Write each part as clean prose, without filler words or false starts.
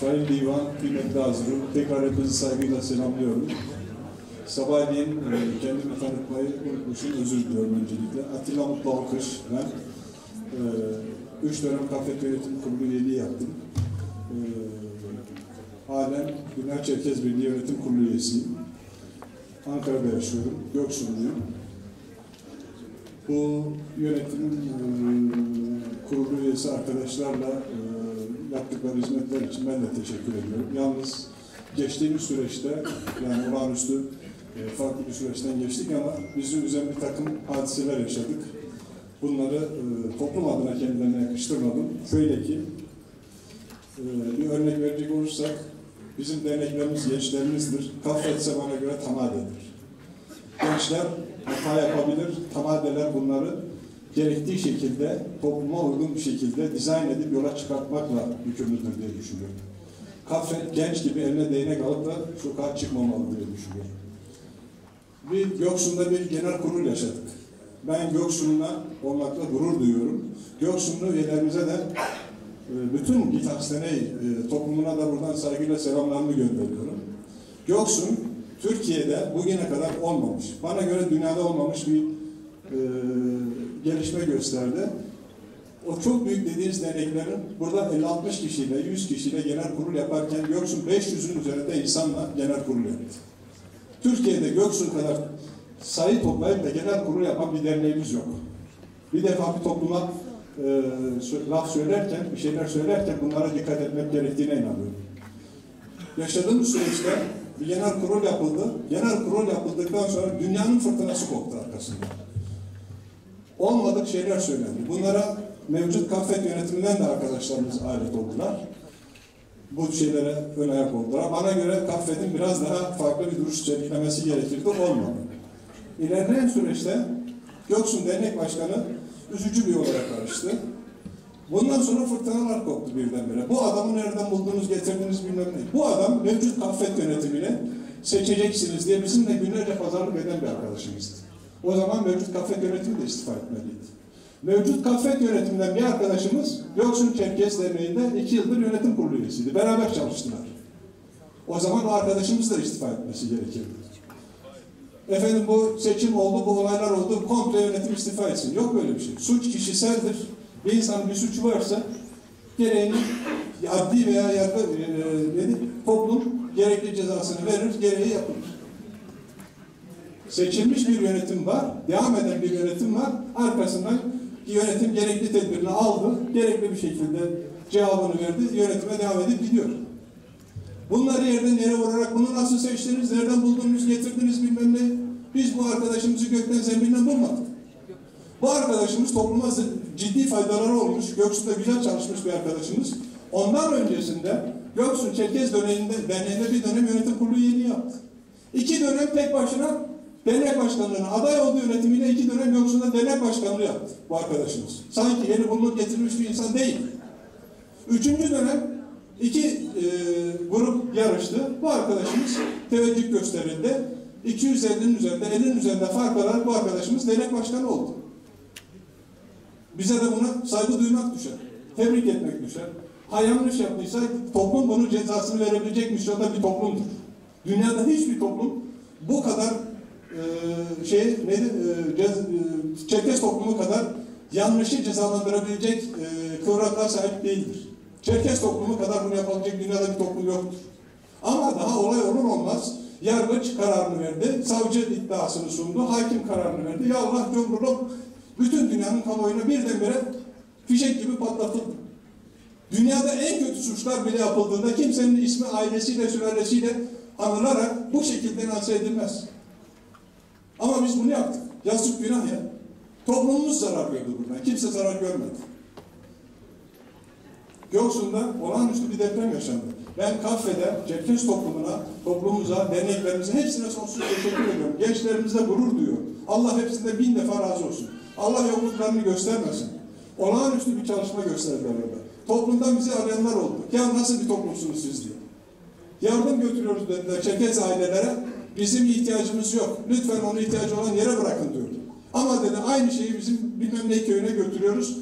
Sayın Divan, kıymetli hazırım, tekrar hepinizi saygıyla selamlıyorum. Sabahleyin kendimi tanıtmayı unutmuşum, özür diliyorum öncelikle. Atilla Mutlu Alkış, ben 3 dönem KAFET Yönetim Kurulu üyeliği yaptım. Halen Güney Çerkez Birliği Yönetim Kurulu üyesiyim. Ankara'da yaşıyorum, Göksunluyum. Bu yönetimin kurulu üyesi arkadaşlarla yaptıkları hizmetler için ben de teşekkür ediyorum. Yalnız geçtiğimiz süreçte, yani olağanüstü farklı bir süreçten geçtik ama bizim üzerinde bir takım hadiseler yaşadık. Bunları toplum adına kendilerine yakıştırmadım. Şöyle ki, bir örnek verecek olursak, bizim derneklerimiz gençlerimizdir. Kaffetse bana göre tamadedir. Gençler hata yapabilir, tamadeler bunları gerektiği şekilde, topluma uygun bir şekilde dizayn edip yola çıkartmakla yükümlüdür diye düşünüyorum. Kaffet genç gibi eline değnek alıp da sokağa çıkmamalı diye düşünüyorum. Bir Göksun'da bir genel kurul yaşadık. Ben Göksun'la olmakla gurur duyuyorum. Göksunlu üyelerimize de bütün Gitasteney toplumuna da buradan saygıyla selamlarımı gönderiyorum. Göksun, Türkiye'de bugüne kadar olmamış, bana göre dünyada olmamış bir gelişme gösterdi. O çok büyük dediğiniz derneklerin burada 50-60 kişiyle, 100 kişiyle genel kurul yaparken Göksun 500'ün üzerinde insanla genel kurul yaptı. Türkiye'de Göksun kadar sayı toplayıp da genel kurul yapan bir derneğimiz yok. Bir defa bir topluma laf söylerken, bir şeyler söylerken bunlara dikkat etmek gerektiğine inanıyorum. Yaşadığımız süreçte bir genel kurul yapıldı. Genel kurul yapıldıktan sonra dünyanın fırtınası koptu arkasında. Olmadık şeyler söylendi. Bunlara mevcut KAFET yönetiminden de arkadaşlarımız alet oldular. Bu şeylere ön ayak oldular. Bana göre KAFET'in biraz daha farklı bir duruş sergilemesi gerekirdi, olmadı. İlerleyen süreçte Göksun Dernek Başkanı üzücü bir olaya karıştı. Bundan sonra fırtınalar koptu birdenbire. Bu adamı nereden buldunuz, getirdiniz bilmem ne. Bu adam mevcut KAFET yönetimini seçeceksiniz diye bizimle günlerce pazarlık eden bir arkadaşımızdı. O zaman mevcut KAFET yönetimi de istifa etmeliydi. Mevcut KAFET yönetiminden bir arkadaşımız Göksun Çerkez Derneği'nde 2 yıldır yönetim kurulu üyesiydi. Beraber çalıştılar. O zaman o arkadaşımız da istifa etmesi gerekirdi. Efendim bu seçim oldu, bu olaylar oldu, komple yönetim istifa etsin. Yok böyle bir şey. Suç kişiseldir. Bir insanın bir suçu varsa gereğini adli veya yargı toplum gerekli cezasını verir, gereği yapılır. Seçilmiş bir yönetim var, devam eden bir yönetim var, arkasından yönetim gerekli tedbirini aldı, gerekli bir şekilde cevabını verdi, yönetime devam edip gidiyor. Bunları yerden yere vurarak bunu nasıl seçtiniz, nereden buldunuz, getirdiniz bilmem ne. Biz bu arkadaşımızı gökten zembinden bulmadık. Bu arkadaşımız topluma ciddi faydaları olmuş, Göksun'da güzel çalışmış bir arkadaşımız. Ondan öncesinde Göksun Çerkez Derneği'nde bir dönem yönetim kurulu üyeliği yaptı. 2 dönem tek başına dernek başkanlığına aday olduğu yönetimiyle 2 dönem Göksun'da dernek başkanlığı yaptı bu arkadaşımız. Sanki yeni bulunup getirilmiş bir insan değil. 3. dönem 2 grup yarıştı. Bu arkadaşımız teveccüh gösterildi. 250'nin üzerinde, 50'nin üzerinde fark alarak bu arkadaşımız dernek başkanı oldu. Bize de buna saygı duymak düşer. Tebrik etmek düşer. Ha yanlış yaptıysa toplum bunun cezasını verebilecek misyonda bir toplumdur. Dünyada hiçbir toplum bu kadar Çerkez toplumu kadar yanlışı cezalandırabilecek kıvraklığa sahip değildir. Çerkez toplumu kadar bunu yapabilecek dünyada bir toplum yoktur. Ama daha olay olur olmaz yargıç kararını verdi, savcı iddiasını sundu, hakim kararını verdi. Ya Allah cumhurluk bütün dünyanın kamuoyuna birdenbire fişek gibi patlatıldı. Dünyada en kötü suçlar bile yapıldığında kimsenin ismi ailesiyle, sülalesiyle anılarak bu şekilde lanse edilmez. Ama biz bunu yaptık. Yazık günah ya. Toplumumuz zarar gördü buradan. Kimse zarar görmedi. Göksun'da olağanüstü bir deprem yaşandı. Ben KAFE'de, Çerkez toplumuna, toplumumuza, derneklerimize hepsine sonsuz teşekkür ediyorum. Gençlerimizle gurur duyuyor. Allah hepsinde 1000 defa razı olsun. Allah yokluklarını göstermesin. Olağanüstü bir çalışma gösterdiler orada. Toplumdan bizi arayanlar oldu. Ya nasıl bir toplumsunuz siz diye. Yardım götürüyoruz dediler Çerkez ailelere. Bizim ihtiyacımız yok. Lütfen onu ihtiyacı olan yere bırakın diyordu. Ama dedi aynı şeyi bizim bilmem ne köyüne götürüyoruz.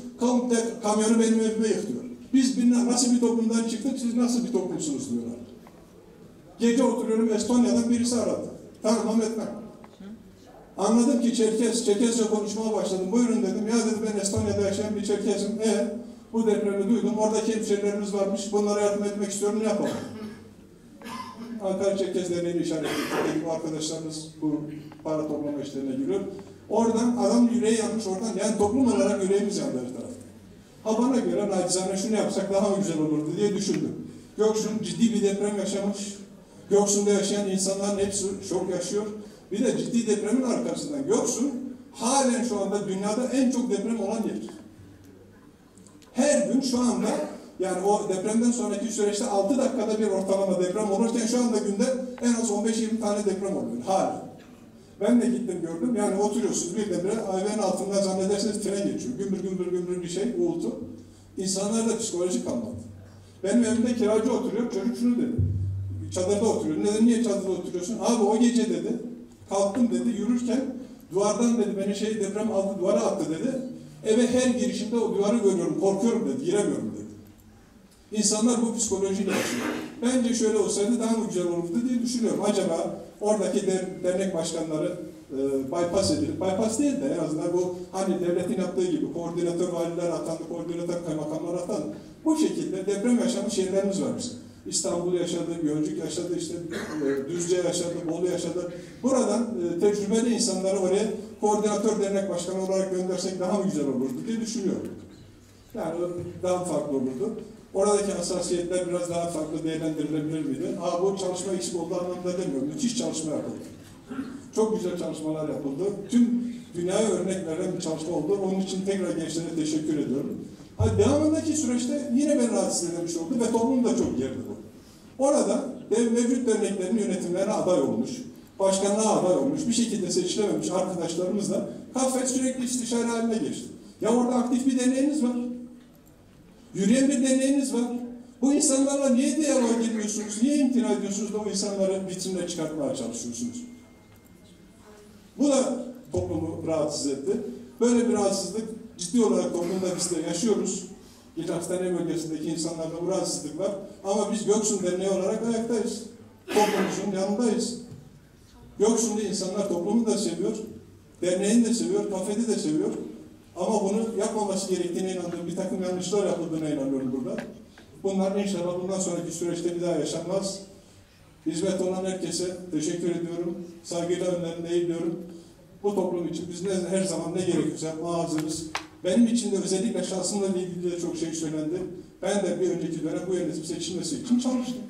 Kamyonu benim evime yıkıyor. Biz nasıl bir toplumdan çıktık, siz nasıl bir toplumsunuz diyorlar. Gece oturuyorum, Estonya'dan birisi aradı. Tamam etmem. Anladım ki Çerkezce konuşmaya başladım. Buyurun dedim. Ya dedim, ben Estonya'da yaşayan bir Çerkezim. Bu depremi duydum. Oradaki hemşehrilerimiz varmış. Bunlara yardım etmek istiyorum. Ne yapalım? Ankara Çerkez Derneği'ni işaret ettik. Bu arkadaşlarımız bu para toplama işlerine giriyor. Oradan adam yüreği yanmış oradan. Yani toplum olarak yüreğimiz yandı her tarafta. Ha bana göre nacizane şunu yapsak daha güzel olurdu diye düşündüm. Göksun ciddi bir deprem yaşamış. Göksun'da yaşayan insanların hepsi şok yaşıyor. Bir de ciddi depremin arkasından Göksun halen şu anda dünyada en çok deprem olan yer. Her gün şu anda yani o depremden sonraki süreçte 6 dakikada bir ortalama deprem olurken şu anda günde en az 15-20 tane deprem oluyor. Hala. Ben de gittim gördüm. Yani oturuyorsunuz bir deprem ayağın altından zannederseniz tren geçiyor. Gümbür bir şey, uğultu. İnsanlarda psikoloji kalmadı. Benim evimde kiracı oturuyor. Çocuk şunu dedi. Çadırda oturuyor. Neden, niye çadırda oturuyorsun? Abi o gece dedi. Kalktım dedi. Yürürken duvardan dedi beni deprem aldı duvara attı dedi. Eve her girişimde o duvarı görüyorum. Korkuyorum dedi. Giremiyorum dedi. İnsanlar bu psikolojiyle yaşıyor. Bence şöyle olsaydı daha mı güzel olurdu diye düşünüyorum. Acaba oradaki dernek başkanları bypass edilip, bypass değil de en azından bu hani devletin yaptığı gibi koordinatör valiler atandı, koordinatör kaymakamlar atandı. Bu şekilde deprem yaşamış yerlerimiz var bizim. İstanbul yaşadı, Gölcük yaşadı, işte Düzce yaşadı, Bolu yaşadı. Buradan tecrübeli insanları oraya koordinatör dernek başkanı olarak göndersek daha mı güzel olurdu diye düşünüyorum. Yani daha farklı olurdu. Oradaki hassasiyetler biraz daha farklı değerlendirilebilir miydi? Bu çalışma eksik olduğu anlamda demiyorum. Müthiş çalışma yapıldı. Çok güzel çalışmalar yapıldı. Tüm dünyaya örnek veren bir çalışma oldu. Onun için tekrar gençlere teşekkür ediyorum. Devamındaki süreçte yine beni rahatsız edilmiş oldu ve toplum da çok gerdi bu. Orada mevcut derneklerin yönetimlerine aday olmuş, başkanlığa aday olmuş, bir şekilde seçilememiş arkadaşlarımızla kafet sürekli istişare haline geçti. Ya orada aktif bir derneğiniz var. Yürüyen bir deneyiniz var. Bu insanlarla niye diyaloğa girmiyorsunuz? Niye imtina ediyorsunuz da o insanları vitrine çıkartmaya çalışıyorsunuz? Bu da toplumu rahatsız etti. Böyle bir rahatsızlık ciddi olarak toplumda biz de yaşıyoruz. Bir hastane bölgesindeki insanlarda bu rahatsızlık var. Ama biz Göksun Derneği olarak ayaktayız. Toplumumuzun yanındayız. Göksun'da insanlar toplumu da seviyor. Derneğini de seviyor, kafedi de seviyor. Ama bunu yapmaması gerektiğine inandığım bir takım yanlışlar yapıldığına inanıyorum burada. Bunlar inşallah bundan sonraki süreçte bir daha yaşanmaz. Hizmet olan herkese teşekkür ediyorum. Saygıyla önlerinde eğiliyorum. Bu toplum için biz her zaman ne gerekiyorsa yapmaya hazırız. Benim için de özellikle şahsımla ilgili de çok şey söylendi. Ben de bir önceki dönem bu yönetim seçilmesi için çalıştım.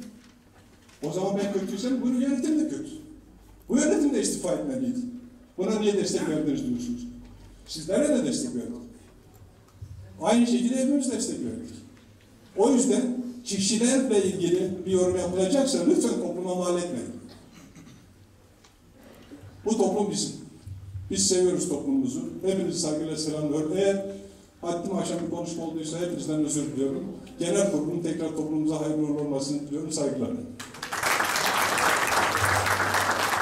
O zaman ben kötüysem bu yönetim de kötü. Bu yönetim de istifa etmeliydi. Buna niye destek verdiniz diyorsunuz? Sizlere de destek verdik. Aynı şekilde hepimiz destek verdik. O yüzden çiftçilerle ilgili bir yorum yapılacaksa lütfen topluma mal etmeyin. Bu toplum bizim. Biz seviyoruz toplumumuzu. Hepinizi saygıyla selamlıyorum. Eğer haddimi aşan bir konuşma olduysa hepinizden özür diliyorum. Genel toplum tekrar toplumumuza hayırlı olmasını diliyorum. Saygılarla.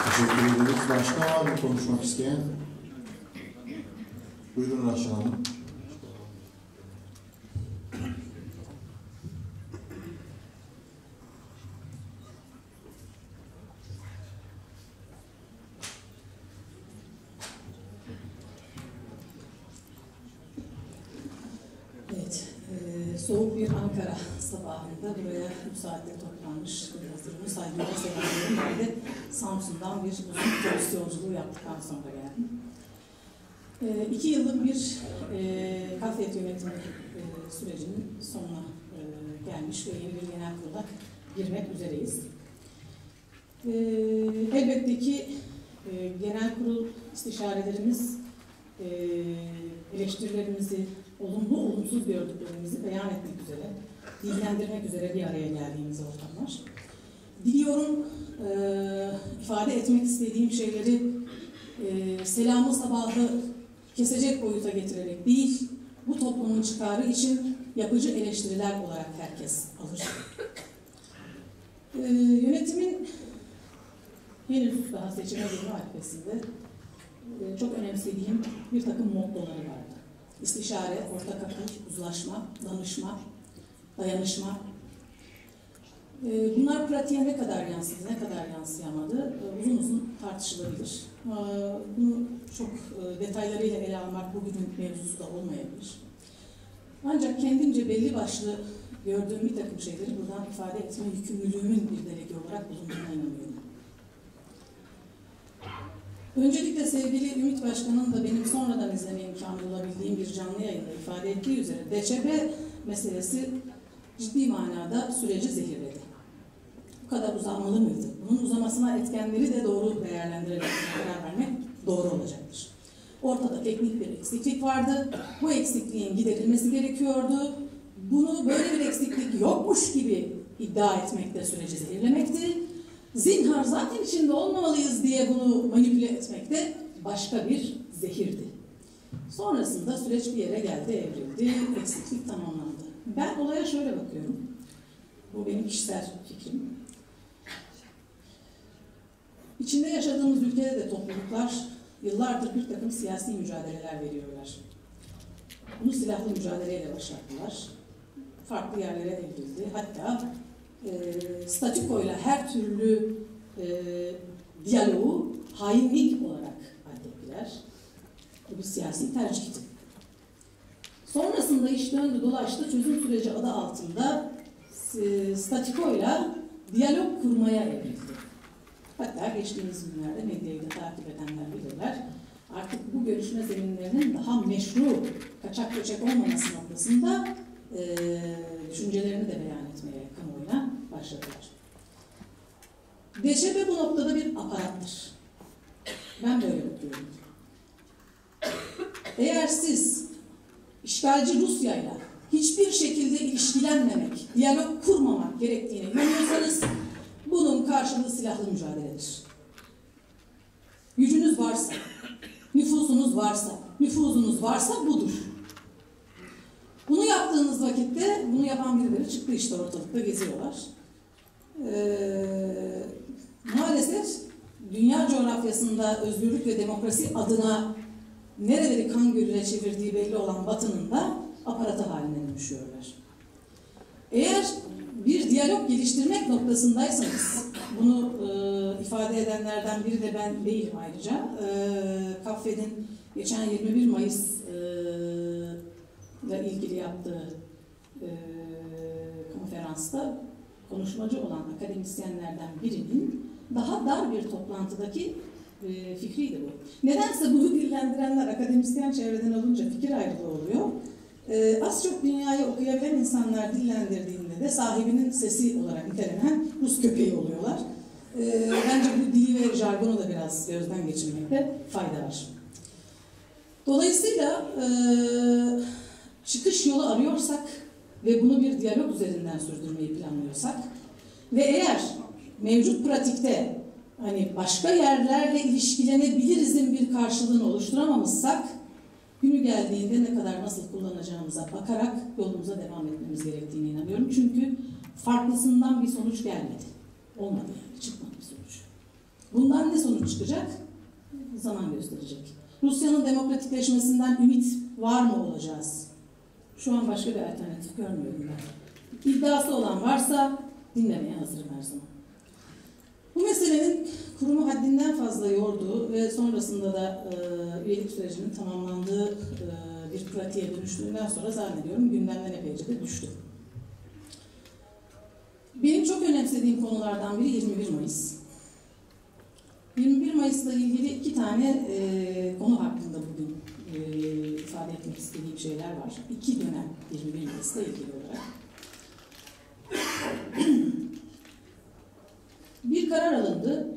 Teşekkür ederiz. Başka var mı konuşmak isteyen? Buyurun Raşan Hanım. Evet, soğuk bir Ankara sabahında buraya bu saatte toplanmış hazırlığı saygıyla selamlıyorum. Ben de Samsun'dan bir uzun otobüs yolculuğu yaptıktan sonra geldim. 2 yıllık bir kafet yönetimi sürecinin sonuna gelmiş ve yeni bir genel kurula girmek üzereyiz. Elbette ki genel kurul istişarelerimiz eleştirilerimizi, olumlu olumsuz gördüklerimizi beyan etmek üzere, dillendirmek üzere bir araya geldiğimiz ortamlar. Diliyorum ifade etmek istediğim şeyleri selamı sabahı kesecek boyuta getirerek değil, bu toplumun çıkarı için yapıcı eleştiriler olarak herkes alır. Yönetimin henüz daha seçime girme arifesinde çok önemsediğim bir takım mottoları vardı. İstişare, ortak akıl, uzlaşma, danışma, dayanışma. Bunlar pratiğe ne kadar yansıdı, ne kadar yansıyamadı uzun uzun tartışılabilir. Bunu çok detaylarıyla ele almak bugünün mevzusu da olmayabilir. Ancak kendimce belli başlı gördüğüm bir takım şeyleri buradan ifade etme yükümlülüğümün bir delege olarak bulunduğuna inanıyorum. Öncelikle sevgili Ümit Başkan'ın da benim sonradan izleme imkanı bulabildiğim bir canlı yayında ifade ettiği üzere DÇB meselesi ciddi manada süreci zehirledi. Bu kadar uzanmalı mıydı? Bunun uzamasına etkenleri de doğru değerlendirerek karar vermek doğru olacaktır. Ortada teknik bir eksiklik vardı. Bu eksikliğin giderilmesi gerekiyordu. Bunu böyle bir eksiklik yokmuş gibi iddia etmek de süreci zehirlemekti. Zinhar zaten içinde olmamalıyız diye bunu manipüle etmek de başka bir zehirdi. Sonrasında süreç bir yere geldi, evrildi, eksiklik tamamlandı. Ben olaya şöyle bakıyorum. Bu benim kişisel fikrim. İçinde yaşadığımız ülkede de topluluklar yıllardır bir takım siyasi mücadeleler veriyorlar. Bunu silahlı mücadeleyle başlattılar. Farklı yerlere evrildi. Hatta statükoyla her türlü diyaloğu hainlik olarak addettiler. Bu bir siyasi tercihti. Sonrasında iş döndü dolaştı, çözüm süreci adı altında statükoyla diyalog kurmaya evrildi. Hatta geçtiğimiz günlerde medyayı da takip edenler bilirler. Artık bu görüşme zeminlerinin daha meşru, kaçak göçek olmaması noktasında düşüncelerini de beyan etmeye kamuoyuna başladılar. DÇB bu noktada bir aparattır. Ben böyle bakıyorum. Eğer siz işgalci Rusya'yla hiçbir şekilde ilişkilenmemek, diyalog kurmamak gerektiğine inanıyorsanız bunun karşılığı silahlı mücadeledir. Gücünüz varsa, nüfusunuz varsa, nüfuzunuz varsa budur. Bunu yaptığınız vakitte, bunu yapan birileri çıktı işte ortalıkta geziyorlar. Maalesef dünya coğrafyasında özgürlük ve demokrasi adına nereleri kan gölüne çevirdiği belli olan Batı'nın da aparatı haline dönüşüyorlar. Eğer bir diyalog geliştirmek noktasındaysanız, bunu ifade edenlerden biri de ben değilim ayrıca. CAFED'in geçen 21 Mayıs ile ilgili yaptığı konferansta konuşmacı olan akademisyenlerden birinin daha dar bir toplantıdaki fikriydi bu. Nedense bunu dillendirenler akademisyen çevreden olunca fikir ayrılığı oluyor. Az çok dünyayı okuyabilen insanlar dillendirdiğinde de sahibinin sesi olarak nitelenen Rus köpeği oluyorlar. Bence bu dili ve jargonu da biraz gözden geçirmekte fayda var. Dolayısıyla çıkış yolu arıyorsak ve bunu bir diyalog üzerinden sürdürmeyi planlıyorsak ve eğer mevcut pratikte hani başka yerlerle ilişkilenebilirizin bir karşılığını oluşturamamışsak günü geldiğinde ne kadar nasıl kullanacağımıza bakarak yolumuza devam etmemiz gerektiğine inanıyorum. Çünkü farklısından bir sonuç gelmedi. Olmadı yani, çıkmadı bir sonuç. Bundan ne sonuç çıkacak? Zaman gösterecek. Rusya'nın demokratikleşmesinden ümit var mı olacağız? Şu an başka bir alternatif görmüyorum ben. İddiası olan varsa dinlemeye hazırım her zaman. Bu meselenin kurumu haddinden fazla yorduğu ve sonrasında da üyelik sürecinin tamamlandığı bir pratiğe dönüştüğünden sonra zannediyorum gündemden epeyce de düştü. Benim çok önemsediğim konulardan biri 21 Mayıs. 21 Mayıs'la ilgili iki tane konu hakkında bugün ifade etmek istediğim şeyler var. İki dönem 21 Mayıs'la ilgili olarak. Bir karar alındı.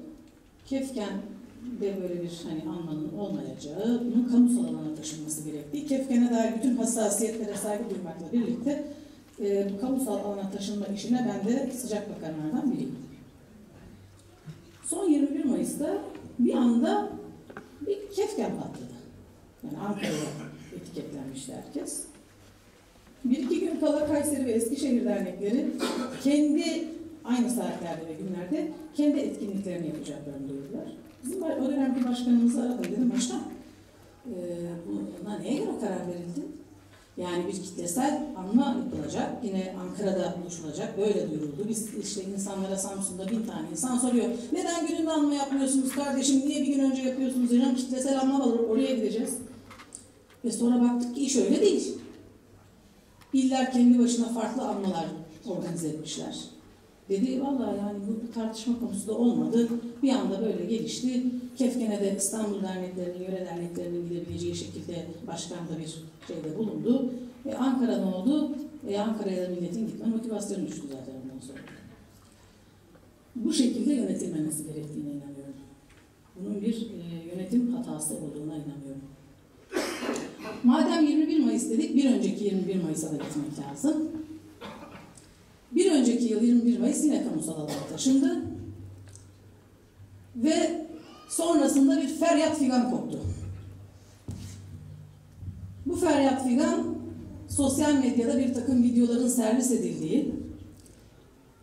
Kefken'de böyle bir hani anmanın olmayacağı, bunun kamusal alana taşınması gerektiği. Kefken'e dair bütün hassasiyetlere saygı duymakla birlikte bu kamusal alana taşınma işine ben de sıcak bakanlardan biriyim. Son 21 Mayıs'ta bir anda bir Kefken patladı. Yani Ankara'ya etiketlenmişti herkes. Bir iki gün kala Kayseri ve Eskişehir dernekleri kendi aynı saatlerde ve günlerde kendi etkinliklerini yapacaklarını duyurdular. Bizim o dönemki başkanımızı aradım, dedim başkan buna neye göre karar verildi? Yani bir kitlesel anma yapılacak. Yine Ankara'da buluşulacak. Böyle duyuruldu. Biz işte insanlara Samsun'da 1000 tane insan soruyor. Neden gününde anma yapmıyorsunuz kardeşim? Niye bir gün önce yapıyorsunuz? Hocam kitlesel anma var. Oraya gideceğiz. Ve sonra baktık ki iş öyle değil. İller kendi başına farklı anmalar organize etmişler. Dedi vallahi yani bu tartışma konusu da olmadı. Bir anda böyle gelişti. Kefkene'de İstanbul derneklerinin, yöre derneklerinin gidebileceği şekilde başkan da bir şeyde bulundu. Ankara ne oldu? Ankara'ya da milletin gitme motivasyonu düştü zaten ondan sonra. Bu şekilde yönetilmemesi gerektiğine inanıyorum. Bunun bir yönetim hatası olduğuna inanıyorum. Madem 21 Mayıs dedik, bir önceki 21 Mayıs'a da gitmek lazım. Bir önceki yıl 21 Mayıs yine kamusal alana taşındı. Ve sonrasında bir feryat figan koptu. Bu feryat figan sosyal medyada bir takım videoların servis edildiği,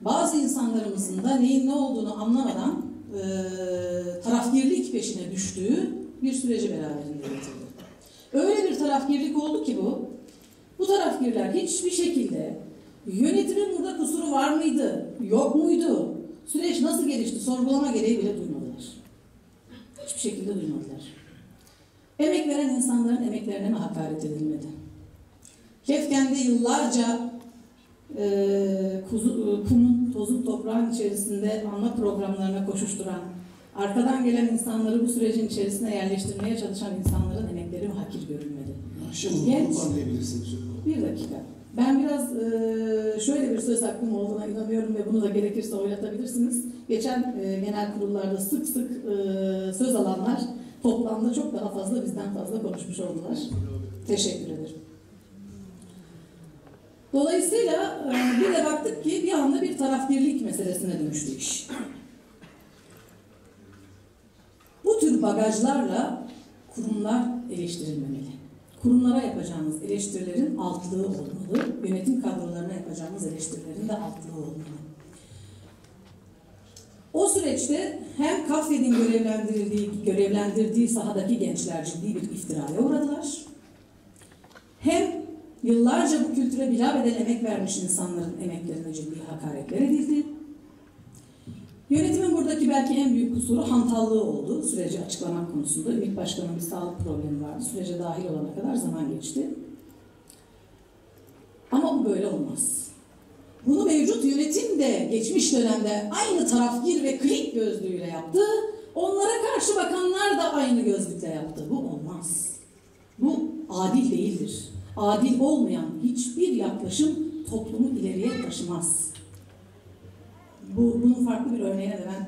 bazı insanlarımızın da neyin ne olduğunu anlamadan tarafgirlik peşine düştüğü bir süreci beraberinde getirdi. Öyle bir tarafgirlik oldu ki bu tarafgirler hiçbir şekilde yönetimin burada kusuru var mıydı, yok muydu, süreç nasıl gelişti sorgulama gereği bile duymadılar. Hiçbir şekilde duymadılar. Emek veren insanların emeklerine mi hakaret edilmedi? Kefken'de yıllarca kumun, tozun, toprağın içerisinde anma programlarına koşuşturan, arkadan gelen insanları bu sürecin içerisine yerleştirmeye çalışan insanların emekleri mi hakir görülmedi? Genç. Bir dakika. Ben biraz şöyle bir söz hakkım olduğuna inanıyorum ve bunu da gerekirse oylatabilirsiniz. Geçen genel kurullarda sık sık söz alanlar toplamda çok daha fazla bizden fazla konuşmuş oldular. Teşekkür ederim. Dolayısıyla bir de baktık ki bir anda bir tarafgirlik meselesine dönüştü iş. Bu tür bagajlarla kurumlar eleştirilmemeli. Kurumlara yapacağımız eleştirilerin altlığı olmalı. Yönetim kadrolarına yapacağımız eleştirilerin de altlığı olmalı. O süreçte hem KAFED'in görevlendirdiği sahadaki gençler ciddi bir iftiraya uğradılar. Hem yıllarca bu kültüre bilabeden emek vermiş insanların emeklerine ciddi hakaretler edildi. Yönetimin buradaki belki en büyük kusuru hantallığı oldu. Süreci açıklamak konusunda. Ümit Başkan'ın bir sağlık problemi vardı. Sürece dahil olana kadar zaman geçti. Ama bu böyle olmaz. Bunu mevcut yönetim de geçmiş dönemde aynı tarafgir ve klik gözlüğüyle yaptı. Onlara karşı bakanlar da aynı gözlükle yaptı. Bu olmaz. Bu adil değildir. Adil olmayan hiçbir yaklaşım toplumu ileriye taşımaz. Bunun farklı bir örneğine de ben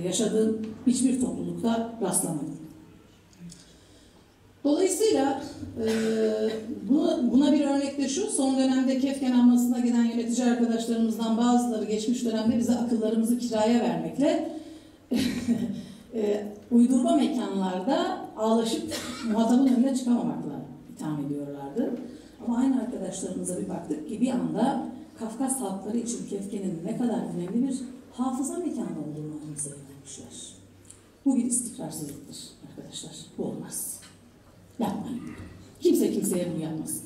yaşadığım hiçbir toplulukta rastlamadım. Dolayısıyla buna bir örnek de şu, son dönemde Kefken anmasına giden yönetici arkadaşlarımızdan bazıları geçmiş dönemde bize akıllarımızı kiraya vermekle uydurma mekanlarda ağlaşıp muhatabın önüne çıkamamakla itham ediyorlardı. Ama aynı arkadaşlarımıza bir baktık ki bir anda Kafkas halkları için Kefken'in ne kadar önemli bir hafıza mekanı olduğunu anımıza vermişler. Bu bir istikrarsızlıktır arkadaşlar. Bu olmaz. Yapmayın. Kimse kimseye bunu yapmasın.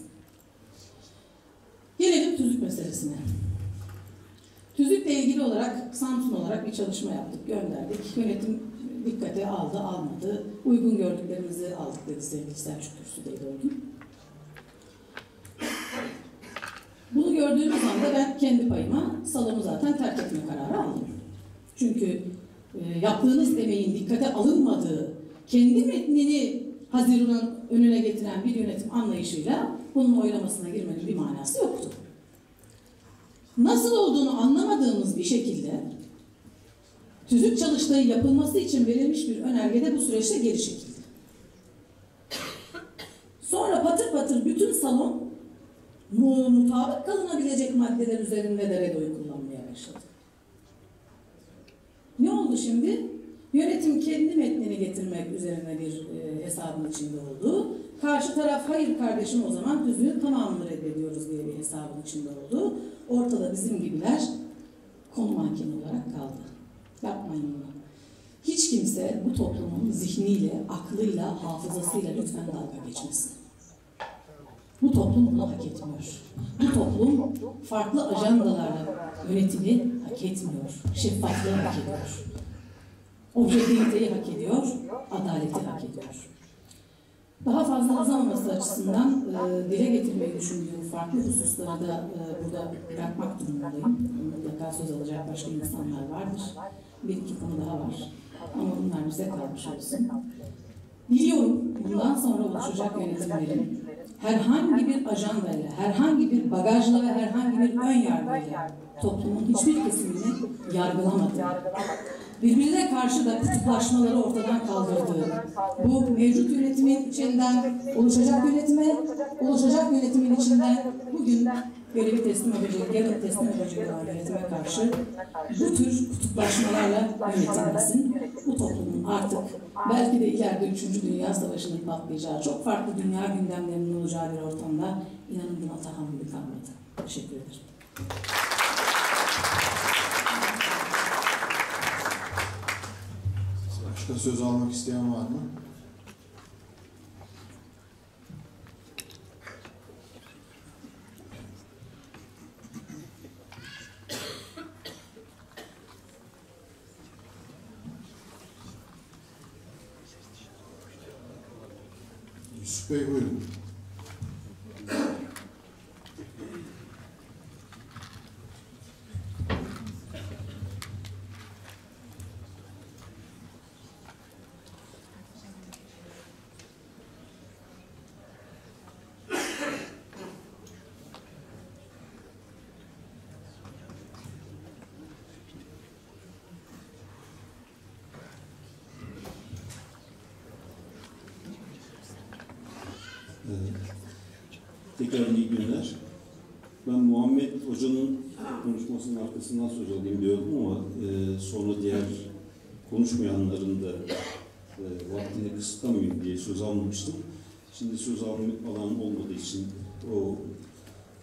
Gelelim tüzük meselesine. Tüzükle ilgili olarak Samsun olarak bir çalışma yaptık, gönderdik. Yönetim dikkate aldı, almadı. Uygun gördüklerimizi aldık dedi sevgili Selçuk Kürsü'deydi o gün. Bunu gördüğümüz anda ben kendi payıma salonu zaten terk etme kararı aldım. Çünkü yaptığınız emeğin dikkate alınmadığı, kendi metnini Haziran'ın önüne getiren bir yönetim anlayışıyla bunun oylamasına girmenin bir manası yoktu. Nasıl olduğunu anlamadığımız bir şekilde tüzük çalıştığı yapılması için verilmiş bir önergede bu süreçte geri çekildi. Sonra patır patır bütün salon mutabık kalınabilecek maddeler üzerinde de REDO'yu kullanmaya başladı. Ne oldu şimdi? Yönetim kendi metnini getirmek üzerine bir hesabın içinde oldu. Karşı taraf hayır kardeşim o zaman tüzüğün tamamını reddediyoruz diye bir hesabın içinde oldu. Ortada bizim gibiler konu mankeni olarak kaldı. Yapmayın bunu. Hiç kimse bu toplumun zihniyle, aklıyla, hafızasıyla lütfen dalga geçmesin. Bu toplum bunu hak etmiyor. Bu toplum farklı ajandalarla yönetimi hak etmiyor. Şeffaflığı hak ediyor. Objektiviteyi hak ediyor, adaleti hak ediyor. Daha fazla uzamaması açısından dile getirmeyi düşündüğüm farklı hususları da burada bırakmak durumundayım. Mutlaka söz alacak başka insanlar vardır. Bir iki konu daha var. Ama bunlar bize kalmış olsun. Biliyorum bundan sonra oluşacak yönetimlerin herhangi bir ajandayla, herhangi bir bagajla ve herhangi bir ön yargıyla toplumun hiçbir kesimini yargılamadığı, birbirine karşı da kutuplaşmaları ortadan kaldırdığı, bu mevcut yönetimin içinden oluşacak yönetimin içinden bugün görevi teslim edecek, yarın teslim edecek olan yönetime karşı bu tür kutuplaşmalarla yönetilmesin. Bu toplumun artık belki de ileride 3. Dünya Savaşı'nın patlayacağı, çok farklı dünya gündemlerinin olacağı bir ortamda inanın buna tahammülü kalmadı. Teşekkür ederim. Başka söz almak isteyen var mı? Yusuf Bey buyurun. Tekrar iyi günler. Ben Muhammed Hoca'nın konuşmasının arkasından söz alayım diyordum ama sonra diğer konuşmayanların da vaktini kısıtlamayayım diye söz almamıştım. Şimdi söz alan olmadığı için o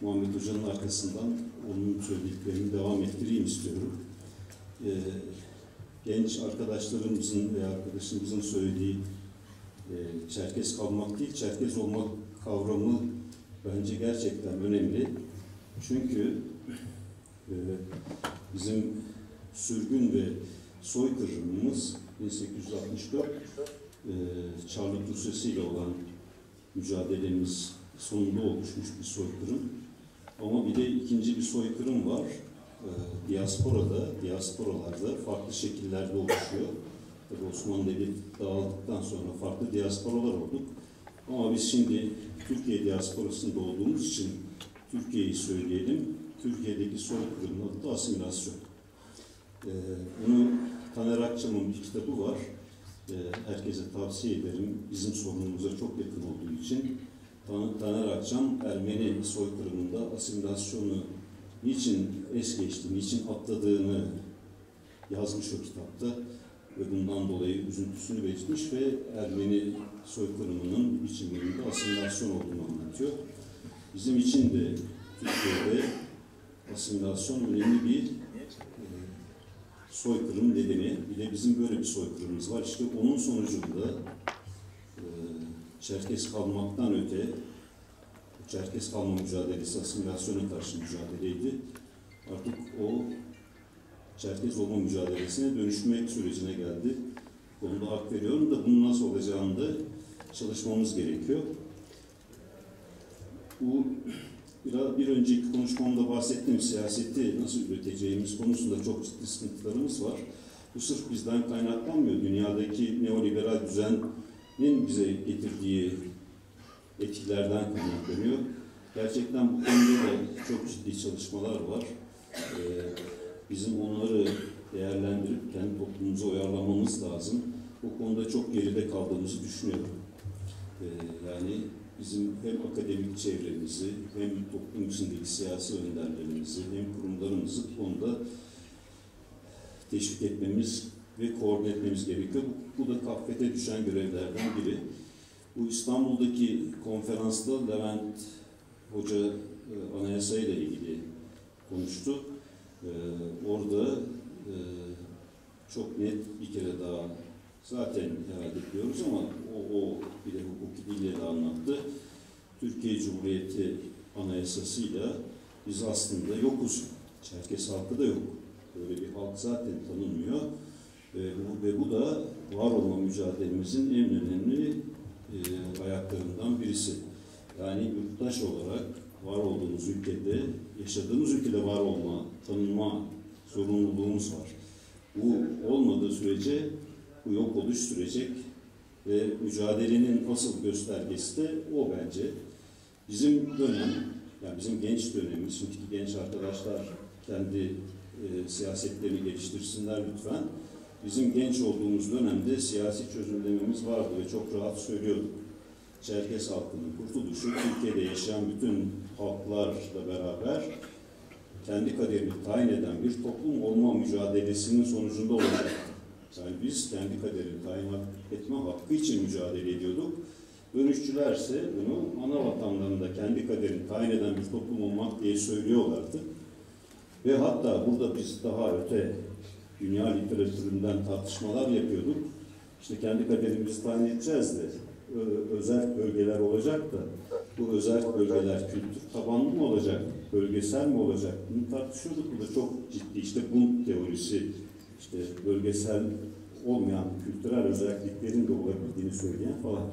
Muhammed Hoca'nın arkasından onun söylediklerini devam ettireyim istiyorum. Genç arkadaşlarımızın ve arkadaşımızın söylediği Çerkez kalmak değil, Çerkez olmak kavramı bence gerçekten önemli. Çünkü bizim sürgün ve soykırımımız 1864 Çarlık Rusyası ile olan mücadelemiz sonunda oluşmuş bir soykırım. Ama bir de ikinci bir soykırım var. Diasporalarda farklı şekillerde oluşuyor. Tabii Osmanlı Devleti dağıldıktan sonra farklı diasporalar olduk. Ama biz şimdi Türkiye diasporasında olduğumuz için Türkiye'yi söyleyelim. Türkiye'deki soykırımın adı da asimilasyon. Bunu Taner Akçam'ın bir kitabı var. Herkese tavsiye ederim. Bizim sorunumuza çok yakın olduğu için. Taner Akçam Ermeni soykırımında asimilasyonu niçin es geçti, niçin atladığını yazmış o kitapta. Ve bundan dolayı üzüntüsünü belirtmiş ve Ermeni soykırımının biçimlerinde asimilasyon olduğunu anlatıyor. Bizim için de Türkiye'de asimilasyon önemli bir soykırım nedeni. Bir de bizim böyle bir soykırımımız var. İşte onun sonucunda Çerkez kalmaktan öte, Çerkez kalma mücadelesi asimilasyona karşı mücadeleydi. Artık o Çerkez olma mücadelesine dönüşmek sürecine geldi. Konuda hak veriyorum da bunun nasıl olacağını da çalışmamız gerekiyor. Bu bir önceki konuşmamda bahsettiğim siyaseti nasıl üreteceğimiz konusunda çok ciddi sıkıntılarımız var. Bu sırf bizden kaynaklanmıyor. Dünyadaki neoliberal düzenin bize getirdiği etkilerden kaynaklanıyor. Gerçekten bu konuda da çok ciddi çalışmalar var. Bizim onları değerlendirip kendi toplumumuza uyarlamamız lazım. Bu konuda çok geride kaldığımızı düşünüyorum. Yani bizim hem akademik çevremizi, hem toplum içindeki siyasi önderlerimizi, hem kurumlarımızı bu konuda teşvik etmemiz ve koordine etmemiz gerekiyor. Bu da KAFFET'e düşen görevlerden biri. Bu İstanbul'daki konferansta Levent Hoca anayasayla ilgili konuştu. Orada çok net bir kere daha zaten herhalde biliyoruz ama o bir de hukuki dille de anlattı. Türkiye Cumhuriyeti Anayasası'yla biz aslında yokuz. Çerkes halkı da yok. Böyle bir halk zaten tanınmıyor. Ve bu da var olma mücadelemizin en önemli ayaklarından birisi. Yani yurttaş olarak var olduğumuz ülkede, yaşadığımız ülkede var olma, tanınma zorunluluğumuz var. Bu olmadığı sürece bu yok oluş sürecek ve mücadelenin asıl göstergesi de o bence. Bizim dönem, yani bizim genç dönemimiz, şimdiki genç arkadaşlar kendi siyasetlerini geliştirsinler lütfen. Bizim genç olduğumuz dönemde siyasi çözümlememiz vardı ve çok rahat söylüyorduk. Çerkes halkının kurtuluşu, Türkiye'de yaşayan bütün halklarla beraber kendi kaderini tayin eden bir toplum olma mücadelesinin sonucunda olacak. Yani biz kendi kaderini tayin etme hakkı için mücadele ediyorduk. Dönüşçülerse bunu ana vatanlarında kendi kaderini tayin eden bir toplum olmak diye söylüyorlardı. Ve hatta burada biz daha öte dünya literatüründen tartışmalar yapıyorduk. İşte kendi kaderimizi tayin edeceğiz de özel bölgeler olacak da bu özel bölgeler kültür tabanlı mı olacak, bölgesel mi olacak? Bunu tartışıyorduk. Bu da çok ciddi. İşte Bund teorisi, işte bölgesel olmayan kültürel özelliklerin de olabildiğini söyleyen falan.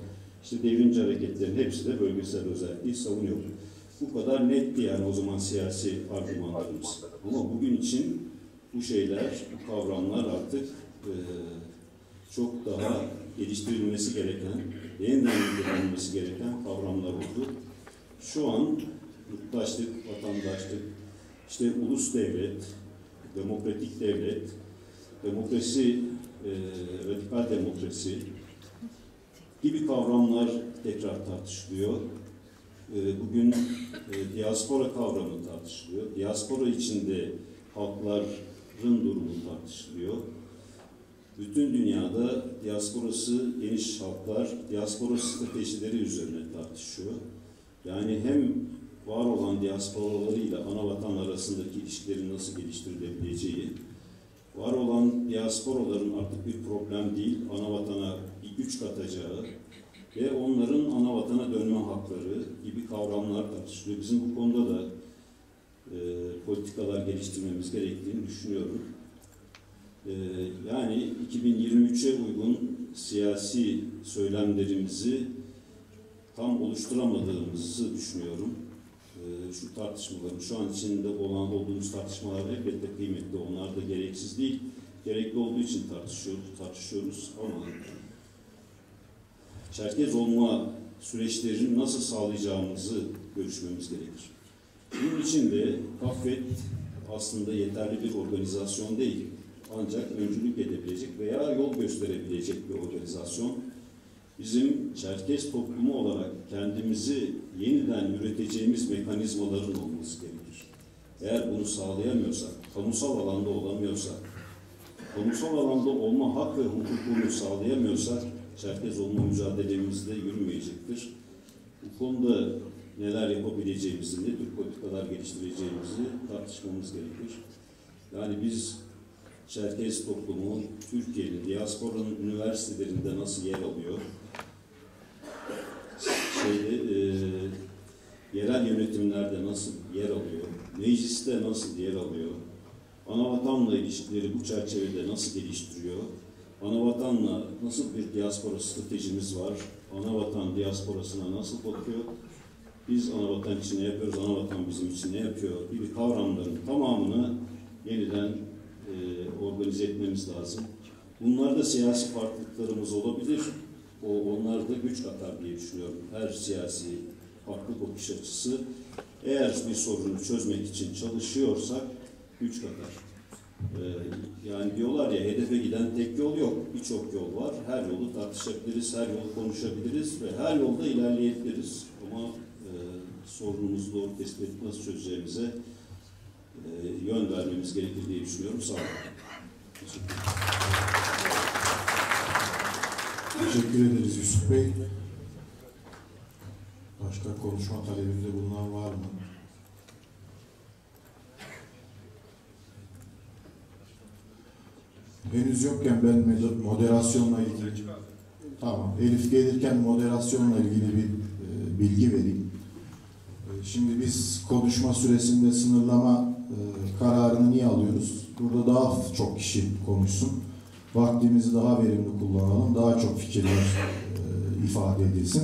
İşte devrimci hareketlerin hepsi de bölgesel özelliği savunuyor. Bu kadar netti yani o zaman siyasi argümanlarımız. Ama bugün için bu şeyler, bu kavramlar artık çok daha geliştirilmesi gereken, yeniden ilgilenilmesi gereken kavramlar oldu. Şu an yurttaşlık, vatandaşlık, işte ulus devlet, demokratik devlet, demokrasi, radikal demokrasi gibi kavramlar tekrar tartışılıyor. Bugün diaspora kavramı tartışılıyor. Diaspora içinde halkların durumu tartışılıyor. Bütün dünyada diasporası geniş halklar, diaspora stratejileri üzerine tartışıyor. Yani hem var olan diasporalarıyla ana vatan arasındaki ilişkilerin nasıl geliştirilebileceği, var olan diasporaların artık bir problem değil, ana vatana bir güç katacağı ve onların ana vatana dönme hakları gibi kavramlar tartışılıyor. Bizim bu konuda da politikalar geliştirmemiz gerektiğini düşünüyorum. Yani 2023'e uygun siyasi söylemlerimizi tam oluşturamadığımızı düşünüyorum. Şu tartışmaların, şu an içinde olduğumuz tartışmalar elbette kıymetli, onlar da gereksiz değil. Gerekli olduğu için tartışıyoruz ama Çerkez olma süreçlerini nasıl sağlayacağımızı görüşmemiz gerekir. Bunun için de Kaffet aslında yeterli bir organizasyon değil. Ancak öncülük edebilecek veya yol gösterebilecek bir organizasyon. Bizim Çerkez toplumu olarak kendimizi yeniden üreteceğimiz mekanizmaların olması gerekir. Eğer bunu sağlayamıyorsak, kamusal alanda olamıyorsak, kamusal alanda olma hak ve hukukunu sağlayamıyorsak, Çerkez olma mücadelemizde yürümeyecektir. Bu konuda neler yapabileceğimizi, ne tür politikalar geliştireceğimizi tartışmamız gerekir. Yani biz Çerkez toplumu Türkiye'nin diasporanın üniversitelerinde nasıl yer alıyor? Yerel yönetimlerde nasıl yer alıyor? Mecliste nasıl yer alıyor? Anavatanla ilişkileri bu çerçevede nasıl geliştiriyor? Anavatanla nasıl bir diaspora stratejimiz var? Anavatan diasporasına nasıl bakıyor? Biz anavatan için ne yapıyoruz? Anavatan bizim için ne yapıyor? Gibi kavramların tamamını yeniden organize etmemiz lazım. Bunlarda siyasi farklılıklarımız olabilir. Onlar da güç katar diye düşünüyorum. Her siyasi farklı bakış açısı eğer bir sorunu çözmek için çalışıyorsak güç katar. Yani diyorlar ya hedefe giden tek yol yok. Birçok yol var. Her yolu tartışabiliriz, her yolu konuşabiliriz ve her yolda ilerleyebiliriz. Ama sorunumuzu doğru tespit edip nasıl çözeceğimize yön vermemiz gerekir diye düşünüyorum. Sağ olun. Teşekkür ederiz Yusuf Bey. Başka konuşma talebinde bulunan var mı? Henüz yokken ben moderasyonla ilgili... Tamam. Elif gelirken moderasyonla ilgili bir bilgi vereyim. Şimdi biz konuşma süresinde sınırlama kararını niye alıyoruz? Burada daha çok kişi konuşsun. Vaktimizi daha verimli kullanalım. Daha çok fikirler ifade edilsin.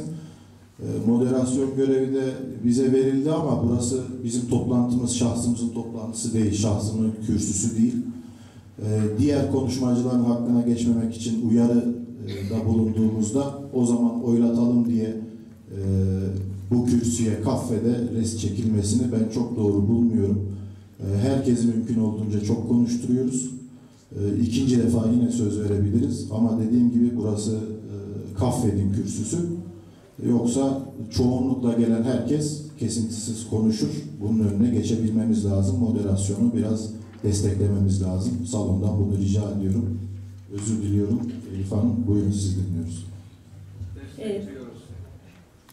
Moderasyon görevi de bize verildi ama burası bizim toplantımız, şahsımızın toplantısı değil, şahsımın kürsüsü değil. Diğer konuşmacıların hakkına geçmemek için uyarıda bulunduğumuzda o zaman oylatalım diye bu kürsüye, kafede res çekilmesini ben çok doğru bulmuyorum. Herkesi mümkün olduğunca çok konuşturuyoruz. İkinci defa yine söz verebiliriz ama dediğim gibi burası kafedin kürsüsü. Yoksa çoğunlukla gelen herkes kesintisiz konuşur. Bunun önüne geçebilmemiz lazım. Moderasyonu biraz desteklememiz lazım. Salondan bunu rica ediyorum. Özür diliyorum. Elif Hanım, buyurun sizi dinliyoruz.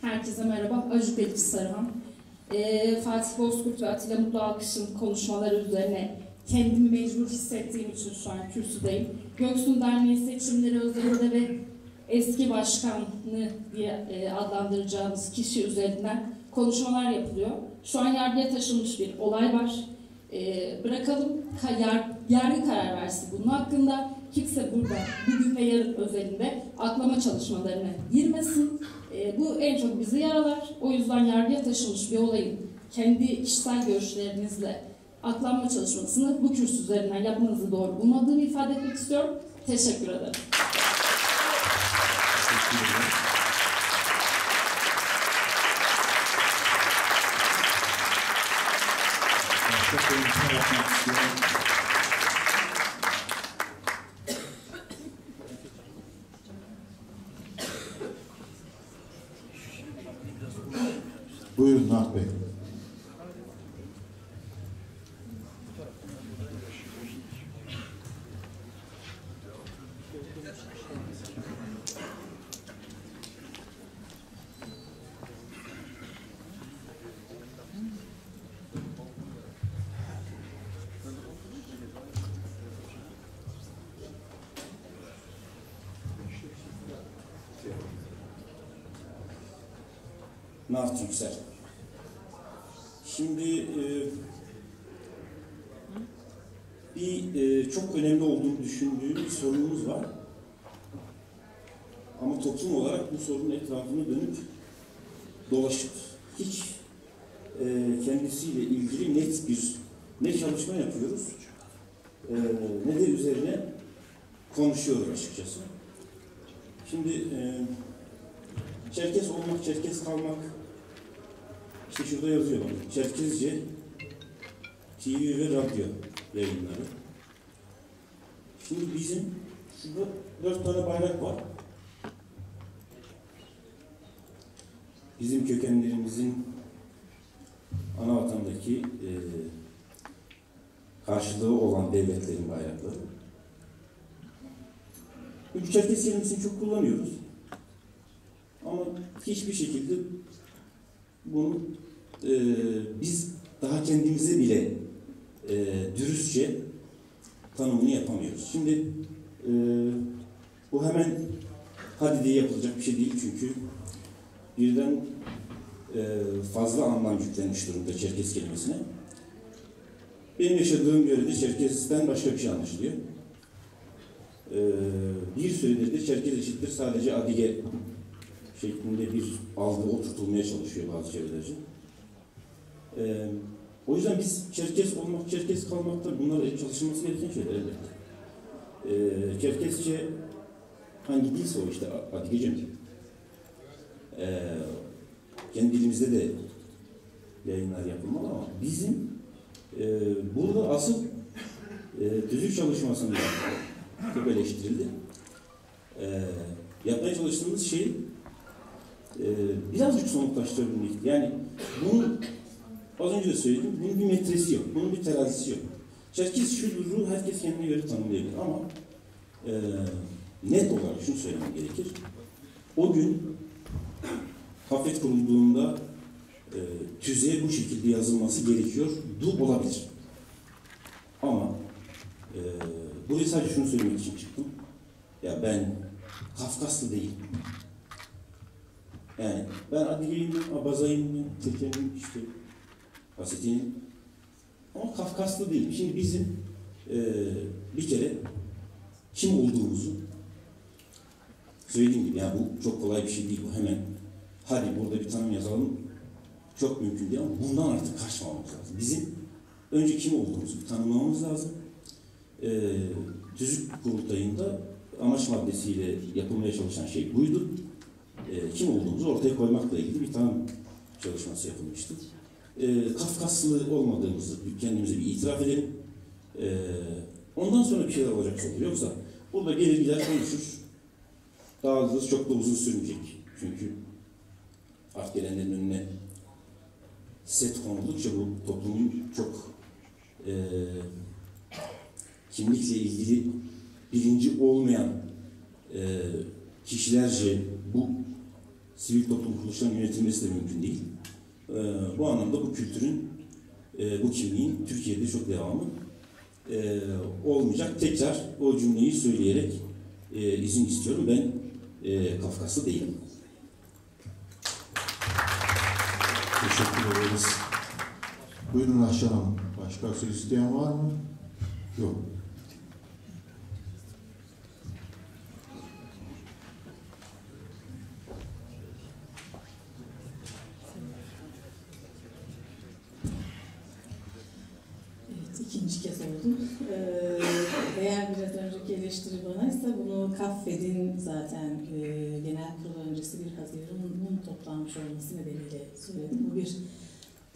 Herkese merhaba. Acuk Elif Sarıhan. Fatih Bozkurt ve Atilla Mutlu Alkış'ın konuşmaları üzerine kendimi mecbur hissettiğim için şu an kürsüdeyim. Göksun Derneği seçimleri özelinde ve eski başkanı diye adlandıracağımız kişi üzerinden konuşmalar yapılıyor. Şu an yargıya taşınmış bir olay var. Bırakalım yargı karar versin bunun hakkında. Kimse burada bugün ve yarın özelinde aklama çalışmalarına girmesin. Bu en çok bizi yaralar. O yüzden yargıya taşınmış bir olayın kendi kişisel görüşlerinizle aklanma çalışmasını bu kürsü üzerinden yapmanızı doğru bulmadığımı ifade etmek istiyorum. Teşekkür ederim. Buyurun Nat Bey. Nart Yüksel. Şimdi çok önemli olduğunu düşündüğüm bir sorunumuz var. Ama toplum olarak bu sorunun etrafını dönüp dolaşıp hiç kendisiyle ilgili net bir ne çalışma yapıyoruz ne de üzerine konuşuyoruz açıkçası. Şimdi Çerkes olmak, Çerkes kalmak, işte şurada yazıyor bak, Çerkezce TV ve radyo yayınları. Şimdi bizim şurada 4 tane bayrak var. Bizim kökenlerimizin ana vatandaki karşılığı olan devletlerin bayrakları. Bu Çerkes kelimesini çok kullanıyoruz. Ama hiçbir şekilde bunu biz daha kendimize bile dürüstçe tanımını yapamıyoruz. Şimdi bu hemen hadi diye yapılacak bir şey değil çünkü birden fazla anlam yüklenmiş durumda Çerkes kelimesine. Benim yaşadığım yörede Çerkes'ten başka bir şey anlaşılıyor. Bir süredir de Çerkes eşittir sadece Adige şeklinde bir algı oturtulmaya çalışıyor bazı çevrelerce. O yüzden biz Çerkes olmak, Çerkes kalmakta bunlar çalışılması gereken şeyler elbette. Çerkesçe hangi dilse o işte Adigece mi? Kendi dilimizde de yayınlar yapılmalı ama bizim burada asıl tüzük çalışmasında çok eleştirildi. Yapmaya çalıştığımız şey birazcık somutlaştırabilmek. Yani bunun az önce de söyledim, bunun bir metresi yok, bunun bir terazisi yok. Çerkes şudur, herkes kendine göre tanımlayabilir ama net olarak şunu söylemem gerekir. O gün Hafet kurulduğunda tüzüğe bu şekilde yazılması gerekiyor, olabilir. Ama buraya sadece şunu söylemek için çıktım. Ya ben Kafkaslı değilim. Yani ben Adigeyim, Abazayım, Tekenim, işte Hasetinim. Ama Kafkaslı değil. Şimdi bizim bir kere kim olduğumuzu söylediğim gibi, yani bu çok kolay bir şey değil. Bu hemen hadi burada bir tanım yazalım çok mümkün değil ama bundan artık kaçmamamız lazım. Bizim önce kim olduğumuzu tanımlamamız lazım. Tüzük kurultayında amaç maddesiyle yapılmaya çalışan şey buydu. Kim olduğumuzu ortaya koymakla ilgili bir tanım çalışması yapılmıştı. Kafkaslı olmadığımızı kendimize bir itiraf edelim. Ondan sonra bir şeyler olacak olur. Yoksa burada gelir gider konuşur. Dağılırız, çok da uzun sürmeyecek. Çünkü art gelenlerin önüne set konuldukça bu toplumun çok kimlikle ilgili bilinci olmayan kişilerce bu sivil toplum kuruluşlarının yönetilmesi de mümkün değil. Bu anlamda bu kültürün, bu kimliğin Türkiye'de çok devamı olmayacak. Tekrar o cümleyi söyleyerek izin istiyorum. Ben Kafkaslı değilim. Teşekkür ederiz. Buyurun Ahşan Hanım. Başka söz isteyen var mı? Yok. Evet, ikinci kez oldu. Eğer biraz önceki eleştiri banaysa bunu KAFFED'in zaten genel kurul öncesi 1 Haziran'ın toplanmış olması nedeniyle söyledim. Bu bir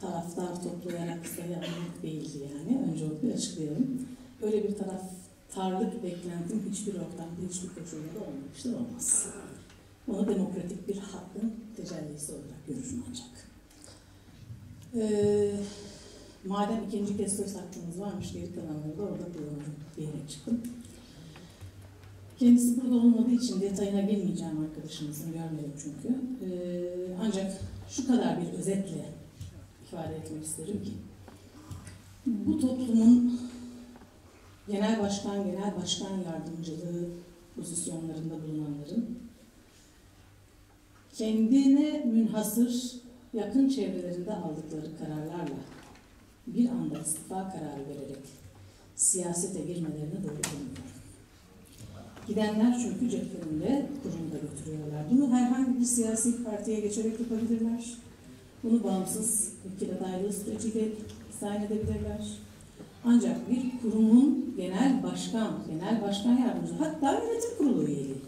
taraftar toplayarak sayı almak değildi yani. Önce onu bir açıklayalım. Böyle bir taraftarlık beklentim hiçbir ortamda, hiçbir koşulda da olmamıştır, olmaz. Onu demokratik bir hakkın tecellisi olarak görürüm ancak. Madem ikinci kez söz hakkınız varmış, geri kalanları da orada kullanırım diyerek çıktım. Kendisi burada olmadığı için detayına girmeyeceğim, arkadaşımızın görmedim çünkü. Ancak şu kadar bir özetle ifade etmek isterim ki, bu toplumun genel başkan yardımcılığı pozisyonlarında bulunanların kendine münhasır yakın çevrelerinde aldıkları kararlarla bir anda istifa kararı vererek siyasete girmelerini doğru bulmuyorum. Gidenler çünkü ceplerinde kurumda götürüyorlar. Bunu herhangi bir siyasi partiye geçerek yapabilirler. Bunu bağımsız vekil adaylığı süreciyle dizayn edebilirler. Ancak bir kurumun genel başkan yardımcısı, hatta yönetim kurulu üyeliği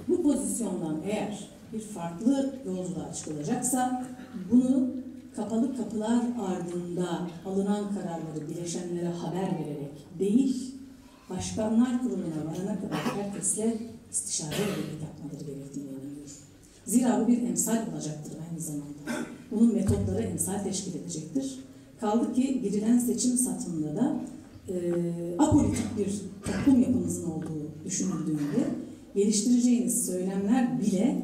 bu pozisyondan eğer bir farklı yolculuğa çıkılacaksa bunu kapalı kapılar ardında alınan kararları bileşenlere haber vererek değil, başkanlar kuruluna varana kadar herkesle istişare ederek yapmaları gerektiğine inanıyorum. Zira bu bir emsal olacaktır aynı zamanda. Bunun metotları emsal teşkil edecektir. Kaldı ki girilen seçim satımında da apolitik bir toplum yapımızın olduğu düşünüldüğünde geliştireceğiniz söylemler bile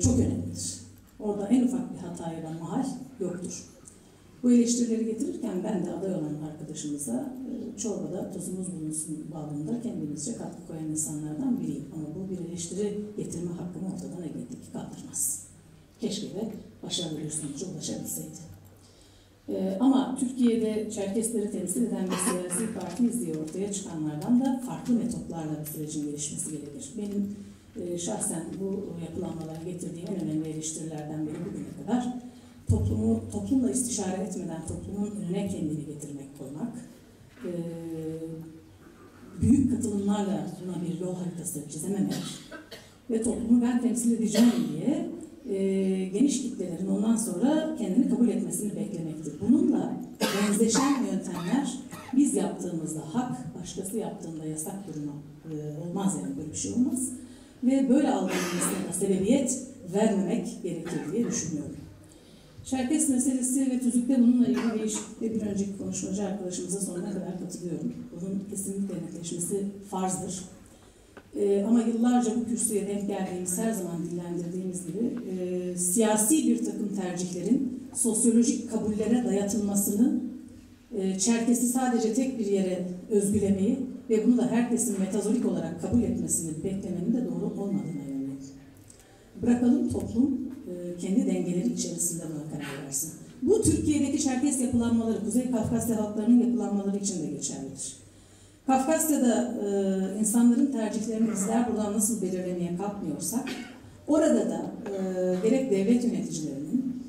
çok önemlidir. Orada en ufak bir hataya da mahal yoktur. Bu eleştirileri getirirken ben de aday olan arkadaşımıza çorbada tuzumuz bulunsun bağlamında kendimizce katkı koyan insanlardan biriyim. Ama bu bir eleştiri getirme hakkımı ortadan elbette ki kaldırmaz. Keşke de başarılı bir sonuca ulaşabilseydi. Ama Türkiye'de Çerkesleri temsil eden bir siyasi partiyiz diye ortaya çıkanlardan da farklı metotlarla bu sürecin gelişmesi gerekir. Benim şahsen bu yapılanmaları getirdiğim en önemli eleştirilerden biri bugüne kadar toplumla istişare etmeden toplumun önüne kendini getirmek, koymak, büyük katılımlarla buna bir yol haritası çizememek ve toplumu ben temsil edeceğim diye geniş kitlelerin ondan sonra kendini kabul etmesini beklemektir. Bununla benzeşen yöntemler biz yaptığımızda hak, başkası yaptığında yasak durumu olmaz, yani böyle bir şey olmaz. Ve böyle algılanmasına sebebiyet vermemek gerekir diye düşünüyorum. Çerkes meselesi ve tüzükte bununla ilgili değişiklikle bir önceki konuşmacı arkadaşımıza sonuna kadar katılıyorum. Bunun kesinlikle netleşmesi farzdır. Ama yıllarca bu kürsüye denk geldiğimiz, her zaman dillendirdiğimiz gibi siyasi bir takım tercihlerin sosyolojik kabullere dayatılmasını, Çerkes'i sadece tek bir yere özgülemeyi ve bunu da herkesin metazorik olarak kabul etmesini beklemenin de doğru olmadığına yönelik. Bırakalım toplum kendi dengeleri içerisinde buna karar versin. Bu Türkiye'deki Çerkes yapılanmaları, Kuzey Kafkasya halklarının yapılanmaları için de geçerlidir. Kafkasya'da insanların tercihlerini bizler buradan nasıl belirlemeye kalkmıyorsak, orada da gerek devlet yöneticilerinin,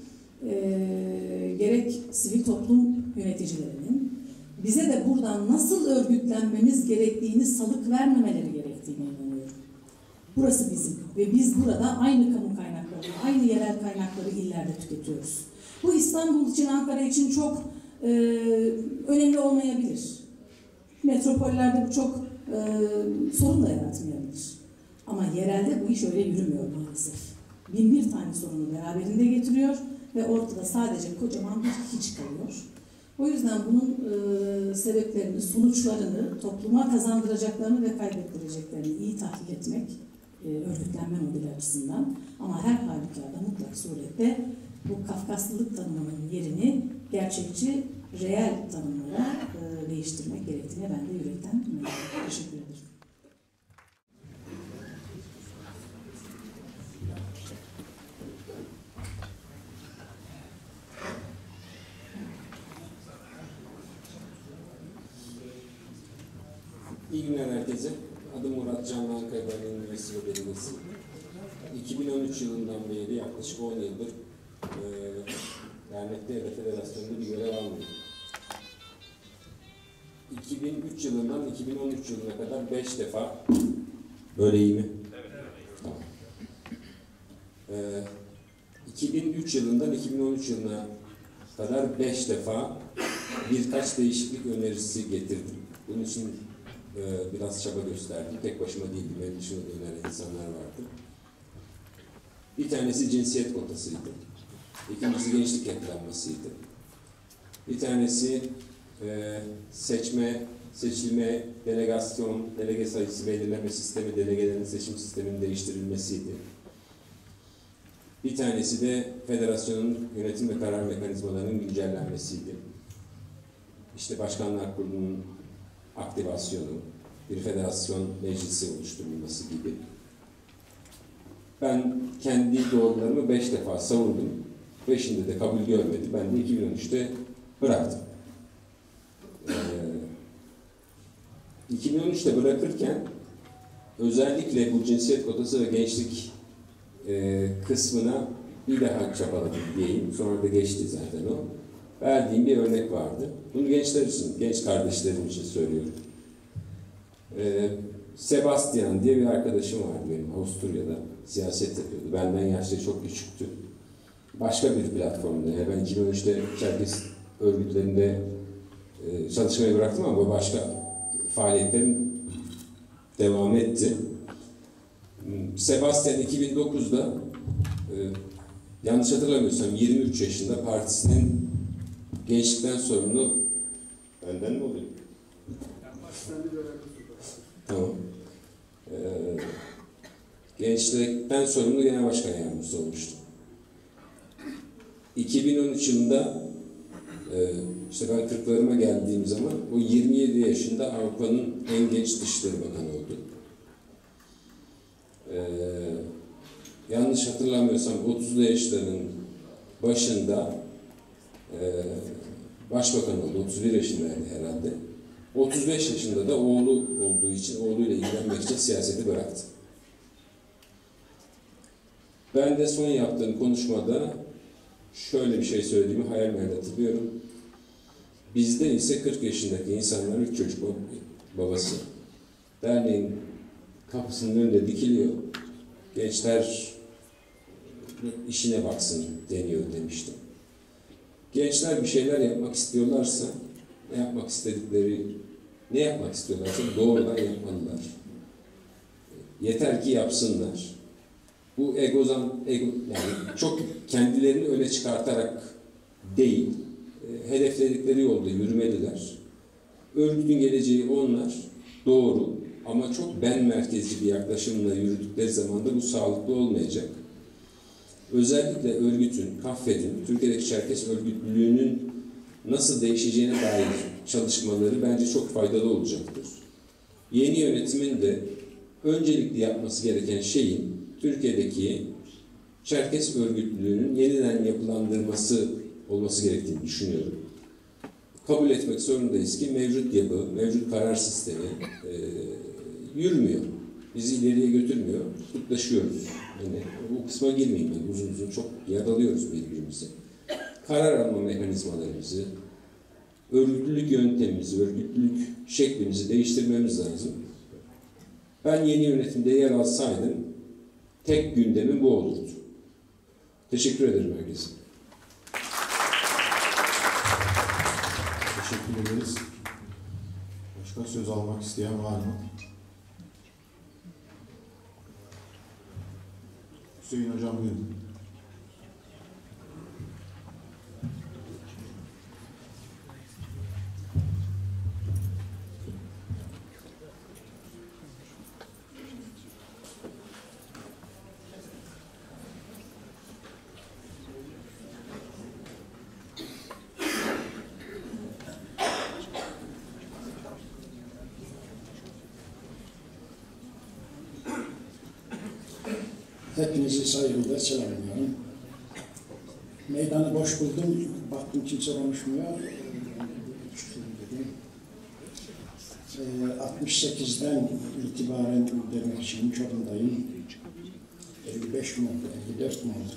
gerek sivil toplum yöneticilerinin bize de buradan nasıl örgütlenmemiz gerektiğini salık vermemeleri gerektiğine inanıyorum. Burası bizim ve biz burada aynı kamu kaynaklarını, aynı yerel kaynakları illerde tüketiyoruz. Bu İstanbul için, Ankara için çok önemli olmayabilir. Metropollerde bu çok sorun da yaratmayabilir. Ama yerelde bu iş öyle yürümüyor maalesef. Bin bir tane sorunu beraberinde getiriyor ve ortada sadece kocaman bir hiç kalıyor. O yüzden bunun sebeplerini, sonuçlarını, topluma kazandıracaklarını ve kaybettireceklerini iyi tahlil etmek örgütlenme modeli açısından, ama her halükarda mutlak surette bu Kafkaslılık tanımının yerini gerçekçi, reel tanımlara değiştirmek gerektiğine ben de yürekten inanıyorum. Teşekkür ederim. İyi günler herkese. Adım Murat Canlı, Ankara Üniversitesi Belediyesi. 2013 yılından beri yaklaşık 10 yıldır dernekte ya da federasyonda bir görev almıyorum. 2003 yılından 2013 yılına kadar 5 defa, böyle iyi mi? Evet. Tamam. 2003 yılından 2013 yılına kadar 5 defa birkaç değişiklik önerisi getirdim. Bunun için biraz çaba gösterdim. Tek başıma değildim. Benim dışında öneren insanlar vardı. Bir tanesi cinsiyet kotasıydı. İkincisi gençlik yapılanmasıydı. Bir tanesi seçilme, delegasyon, delege sayısı belirleme sistemi, delegelerin seçim sisteminin değiştirilmesiydi. Bir tanesi de federasyonun yönetim ve karar mekanizmalarının güncellenmesiydi. İşte Başkanlar Kurulu'nun aktivasyonu, bir federasyon meclisi oluşturulması gibi. Ben kendi doğrularımı 5 defa savundum. 5'inde de kabul görmedi. Ben de 2013'te bıraktım. 2013'te bırakırken özellikle bu cinsiyet kotası ve gençlik kısmına bir daha çabaladım diyeyim. Sonra da geçti zaten o. Verdiğim bir örnek vardı. Bunu gençler için, genç kardeşlerim için söylüyorum. Sebastian diye bir arkadaşım vardı benim, Avusturya'da siyaset yapıyordu. Benden yaşça çok küçüktü. Başka bir platformda, yani ben 2013'te Çerkes örgütlerinde çalışmayı bıraktım ama başka faaliyetlerim devam etti. Sebastian 2009'da yanlış hatırlamıyorsam 23 yaşında partisinin gençlikten sorumlu, benden mi oluyor? Tamam. Gençlikten sorumlu genel başkan yardımcısı olmuştu. 2013 yılında işte ben 40'larıma geldiğim zaman o 27 yaşında Avrupa'nın en genç Dışişleri Bakanı oldu. Yanlış hatırlamıyorsam 30'lu yaşların başında başbakan oldu. 31 yaşındaydı herhalde. 35 yaşında da oğlu olduğu için, oğluyla ilgilenmek için siyaseti bıraktı. Ben de son yaptığım konuşmada şöyle bir şey söylediğimi hayal meyal hatırlıyorum. Bizde ise 40 yaşındaki insanlar, 3 çocuk babası, derneğin kapısının önünde dikiliyor. Gençler işine baksın deniyor demiştim. Gençler bir şeyler yapmak istiyorlarsa, ne yapmak istiyorlarsa doğrudan yapmalılar. Yeter ki yapsınlar. Bu yani çok kendilerini öne çıkartarak değil, hedefledikleri yolda yürümeliler. Örgütün geleceği onlar, doğru, ama çok ben merkezci bir yaklaşımla yürüdükleri zaman da bu sağlıklı olmayacak. Özellikle örgütün, Kaffet'in, Türkiye'deki Çerkes örgütlülüğünün nasıl değişeceğine dair çalışmaları bence çok faydalı olacaktır. Yeni yönetimin de öncelikli yapması gereken şeyin Türkiye'deki Çerkes örgütlülüğünün yeniden yapılandırması olması gerektiğini düşünüyorum. Kabul etmek zorundayız ki mevcut yapı, mevcut karar sistemi yürümüyor. Bizi ileriye götürmüyor, kutlaşıyoruz. Yani bu kısma girmeyeyim ben, uzun uzun çok yaralıyoruz birbirimizi. Karar alma mekanizmalarımızı, örgütlülük yöntemimizi, örgütlülük şeklimizi değiştirmemiz lazım. Ben yeni yönetimde yer alsaydım tek gündemim bu olurdu. Teşekkür ederim herkese. Teşekkür ederiz. Başka söz almak isteyen var mı? Hüseyin Hocam buyurun. Hepinizi saygıyla selamlıyorum. Meydanı boş buldum, baktım kimse konuşmuyor. 68'den itibaren Dernek Çorum'dayım. 55 mi oldu, 54 mi oldu?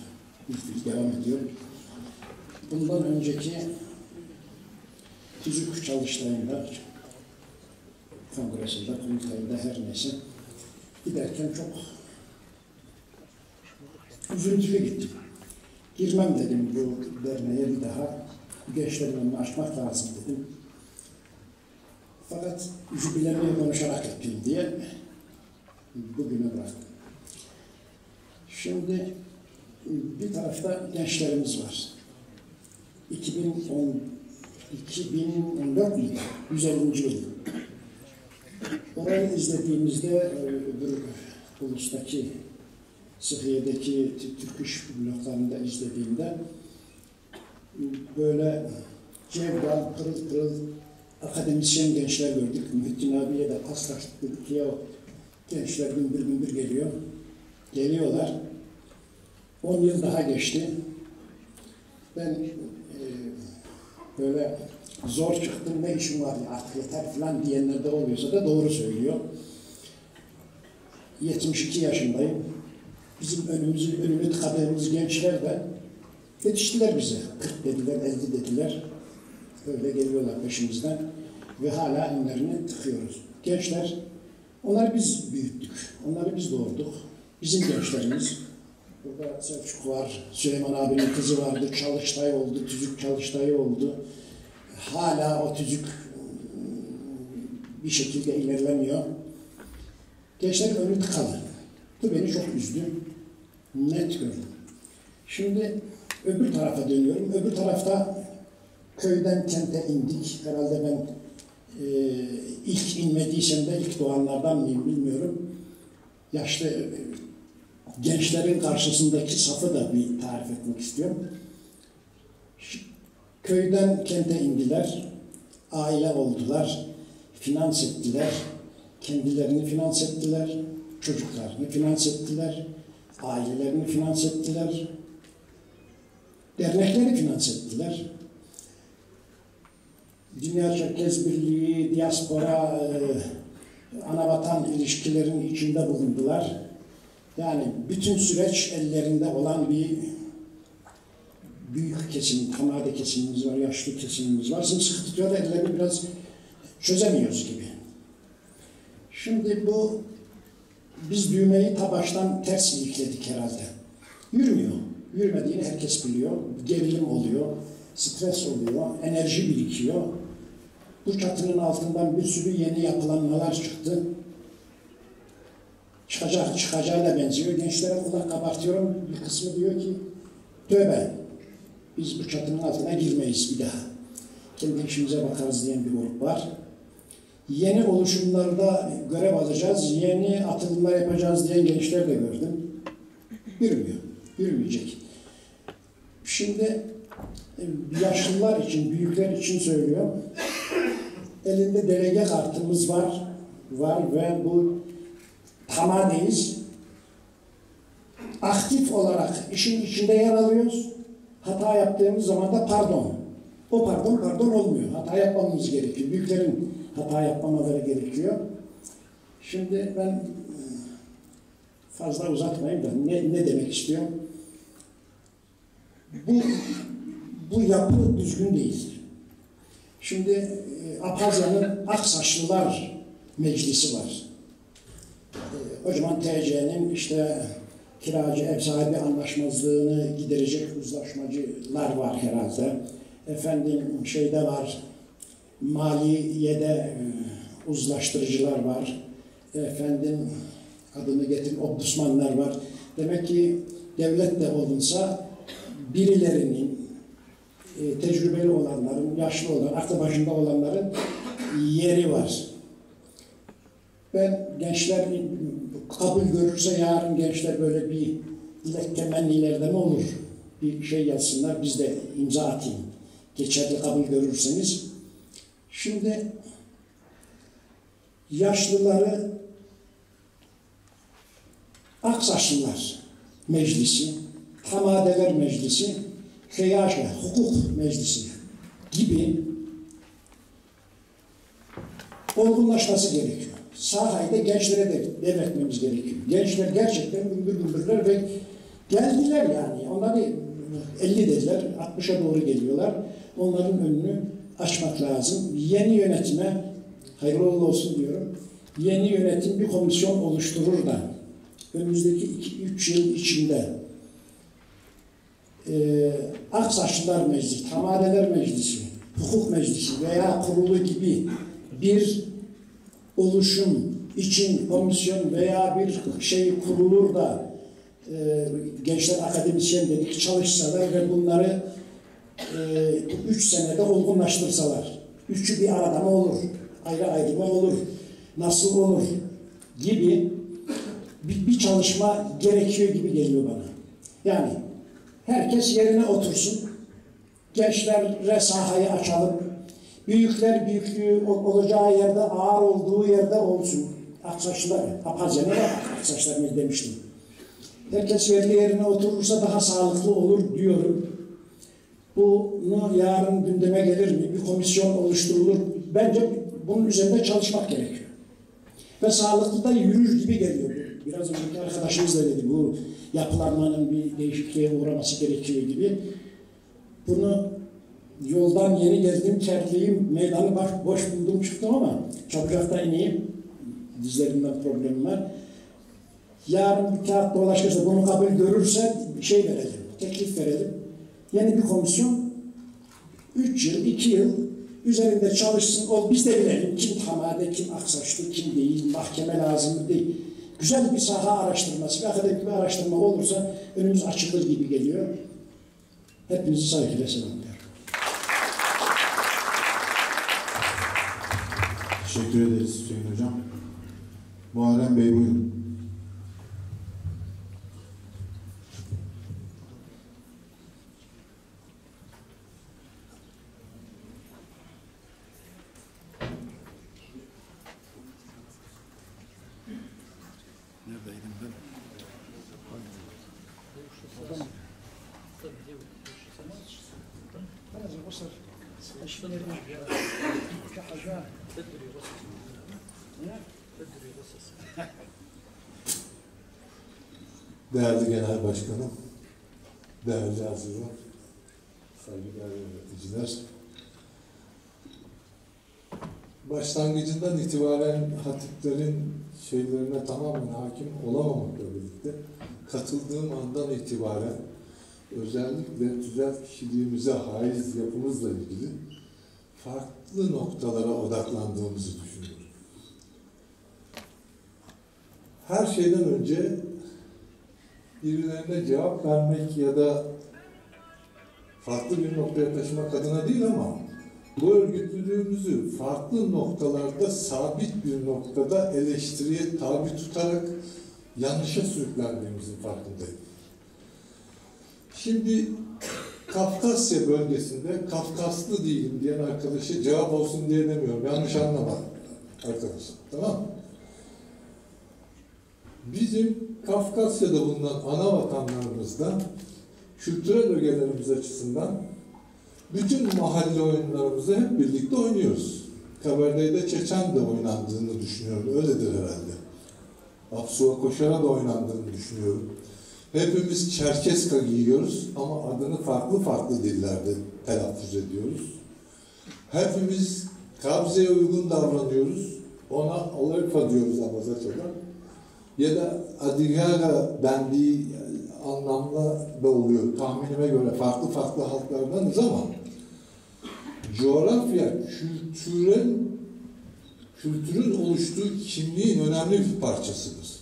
İlk devam ediyor. Bundan önceki TÜZÜK çalıştayında, kongresinde, kurultayında her neyse giderken çok üzüntülü gittim. Girmem dedim bu derneğe bir daha. Gençlerin önünü açmak lazım dedim. Fakat jübilemeyi konuşarak yapayım diye bugüne bıraktım. Şimdi bir tarafta gençlerimiz var. 2014 yılı, 150. yıl. Orayı izlediğimizde öbür ulustaki Sıhhiye'deki Türk iş bloklarında izlediğimde böyle cevval, pırıl pırıl akademisyen gençler gördük. Muhittin abiye de paslaştık, dedik ya gençler gümbür gümbür geliyor. Geliyorlar. 10 yıl daha geçti. Ben böyle zor çıktım, ne işim var ya artık yeter falan diyenler de oluyorsa da doğru söylüyor. 72 yaşındayım. Bizim önümü tıkadığımız gençler de yetiştiler bize. 40 dediler, 50 dediler. Öyle geliyorlar peşimizden ve hala önlerini tıkıyoruz. Gençler, onları biz büyüttük, onları biz doğurduk. Bizim gençlerimiz, burada Selçuk var, Süleyman abinin kızı vardı, Çalıştay oldu, TÜZÜK Çalıştayı oldu. Hala o TÜZÜK bir şekilde ilerlemiyor. Gençlerin önü tıkalı. Bu beni çok üzdü. Net gördüm. Şimdi öbür tarafa dönüyorum. Öbür tarafta köyden kente indik. Herhalde ben ilk inmediysem de ilk doğanlardan mıyım bilmiyorum. Yaşlı gençlerin karşısındaki safı da bir tarif etmek istiyorum. Köyden kente indiler. Aile oldular. Finans ettiler. Kendilerini finans ettiler. Çocuklarını finans ettiler. Ailelerini finans ettiler. Dernekleri finans ettiler. Dünya Çerkez Birliği, diaspora, anavatan ilişkilerin içinde bulundular. Yani bütün süreç ellerinde olan bir büyük kesim, tamade kesimimiz var, yaşlı kesimimiz var. Sımsıkı tutuyor da ellerini biraz çözemiyoruz gibi. Şimdi bu, biz düğmeyi ta baştan ters ilikledik herhalde. Yürümüyor. Yürümediğini herkes biliyor. Gerilim oluyor, stres oluyor, enerji birikiyor. Bu çatının altından bir sürü yeni yapılanmalar çıktı. Çıkacağına benziyor. Gençlere kulak kabartıyorum. Bir kısmı diyor ki, tövbe, biz bu çatının altına girmeyiz bir daha. Kendi işimize bakarız diyen bir grup var. Yeni oluşumlarda görev alacağız, yeni atılımlar yapacağız diyen gençler de gördüm. Yürümüyor, yürümeyecek. Şimdi yaşlılar için, büyükler için söylüyorum. Elinde delege kartımız var ve bu tamadeyiz. Aktif olarak işin içinde yer alıyoruz. Hata yaptığımız zaman da pardon. O pardon olmuyor. Hata yapmamız gerekiyor. Büyüklerin hata yapmamaları gerekiyor. Şimdi ben fazla uzatmayayım da ne demek istiyorum? Bu yapı düzgün değil. Şimdi Apazya'nın Aksaçlılar Meclisi var. O zaman TC'nin işte kiracı ev sahibi anlaşmazlığını giderecek uzlaşmacılar var herhalde. Efendim şeyde var, maliyede uzlaştırıcılar var. Efendim adını getirin, ombudsmanlar var. Demek ki devlet de olunsa birilerinin, tecrübeli olanların, yaşlı olan, aklı başında olanların yeri var. Ben gençler kabul görürse yarın gençler böyle bir dilek temennilerden olur. Bir şey yazsınlar, biz de imza atayım. Geçerli kabul görürseniz. Şimdi yaşlıları Aksaçlılar Meclisi, Hamadeler Meclisi, Heyaşe, Hukuk Meclisi gibi olgunlaşması gerekiyor. Sahayı da gençlere de devretmemiz gerekiyor. Gençler gerçekten gümbürler ve geldiler yani. Onlar 50 dediler, 60'a doğru geliyorlar. Onların önünü açmak lazım. Yeni yönetime, hayırlı olsun diyorum, yeni yönetim bir komisyon oluşturur da önümüzdeki 2-3 yıl içinde Aksaçlılar Meclisi, Hamadeler Meclisi, Hukuk Meclisi veya kurulu gibi bir oluşum için komisyon veya bir şey kurulur da gençler akademisyen dedik çalışsalar ve bunları 3 senede olgunlaştırsalar. Üçü bir arada mı olur? Ayrı ayrı mı olur? Nasıl olur? Gibi bir çalışma gerekiyor gibi geliyor bana. Yani herkes yerine otursun. Gençlere sahayı açalım. Büyükler büyüklüğü olacağı yerde, ağır olduğu yerde olsun. Aksaçlılar, Apazya'na da Aksaçlar demiştim. Herkes yerine oturursa daha sağlıklı olur diyorum. Bunu yarın gündeme gelir mi? Bir komisyon oluşturulur. Bence bunun üzerinde çalışmak gerekiyor. Ve sağlıklı da yürür gibi geliyor. Biraz önceki arkadaşımız da dedi, bu yapılanmanın bir değişikliğe uğraması gerekiyor gibi. Bunu yoldan yeni geldim, terliyim, meydanı boş buldum çıktım ama çabucakta ineyim. Dizlerimden problemim var. Yarın bir kağıt dolaşırsa, bunu kabul görürse bir şey verelim, teklif verelim. Yeni bir komisyon 3 yıl, 2 yıl üzerinde çalışsın. Biz de bilelim kim Hamade, kim Aksaçlı, kim değil, mahkeme lazım değil. Güzel bir saha araştırması, bir akademik bir araştırma olursa önümüz açılır gibi geliyor. Hepinizi saygıyla selamlıyorum. Teşekkür ederiz Hüseyin Hocam. Muharrem Bey buyurun. Neredeydim ben? Değerli Genel Başkanım, değerli azizler, saygıdeğer yöneticiler, başlangıcından itibaren hatiplerin şeylerine tamamen hakim olamamakla birlikte katıldığım andan itibaren özellikle tüzel kişiliğimize haiz yapımızla ilgili farklı noktalara odaklandığımızı düşünüyorum. Her şeyden önce birilerine cevap vermek ya da farklı bir noktaya taşımak adına değil ama bu örgütlülüğümüzü farklı noktalarda, sabit bir noktada eleştiriye tabi tutarak yanlışa sürüklendiğimizin farkındayım. Şimdi Kafkasya bölgesinde Kafkaslı değilim diyen arkadaşa cevap olsun diye demiyorum. Yanlış anlama arkadaşlar. Tamam mı? Bizim Kafkasya'da bulunan ana vatanlarımızdan kültürel ögelerimiz açısından bütün mahalle oyunlarımızı hep birlikte oynuyoruz. Kabardey'de Çeçen de oynandığını düşünüyorum. Öyledir herhalde. Apsuva Koşar'a da oynandığını düşünüyorum. Hepimiz Çerkeska giyiyoruz ama adını farklı farklı dillerde telaffuz ediyoruz. Hepimiz Kabze'ye uygun davranıyoruz. Ona Alayfa diyoruz Abazaça'da. Ya da Adigara dendiği anlamda da oluyor. Tahminime göre farklı farklı halklardanız ama coğrafya, kültürün oluştuğu kimliğin önemli bir parçasıdır.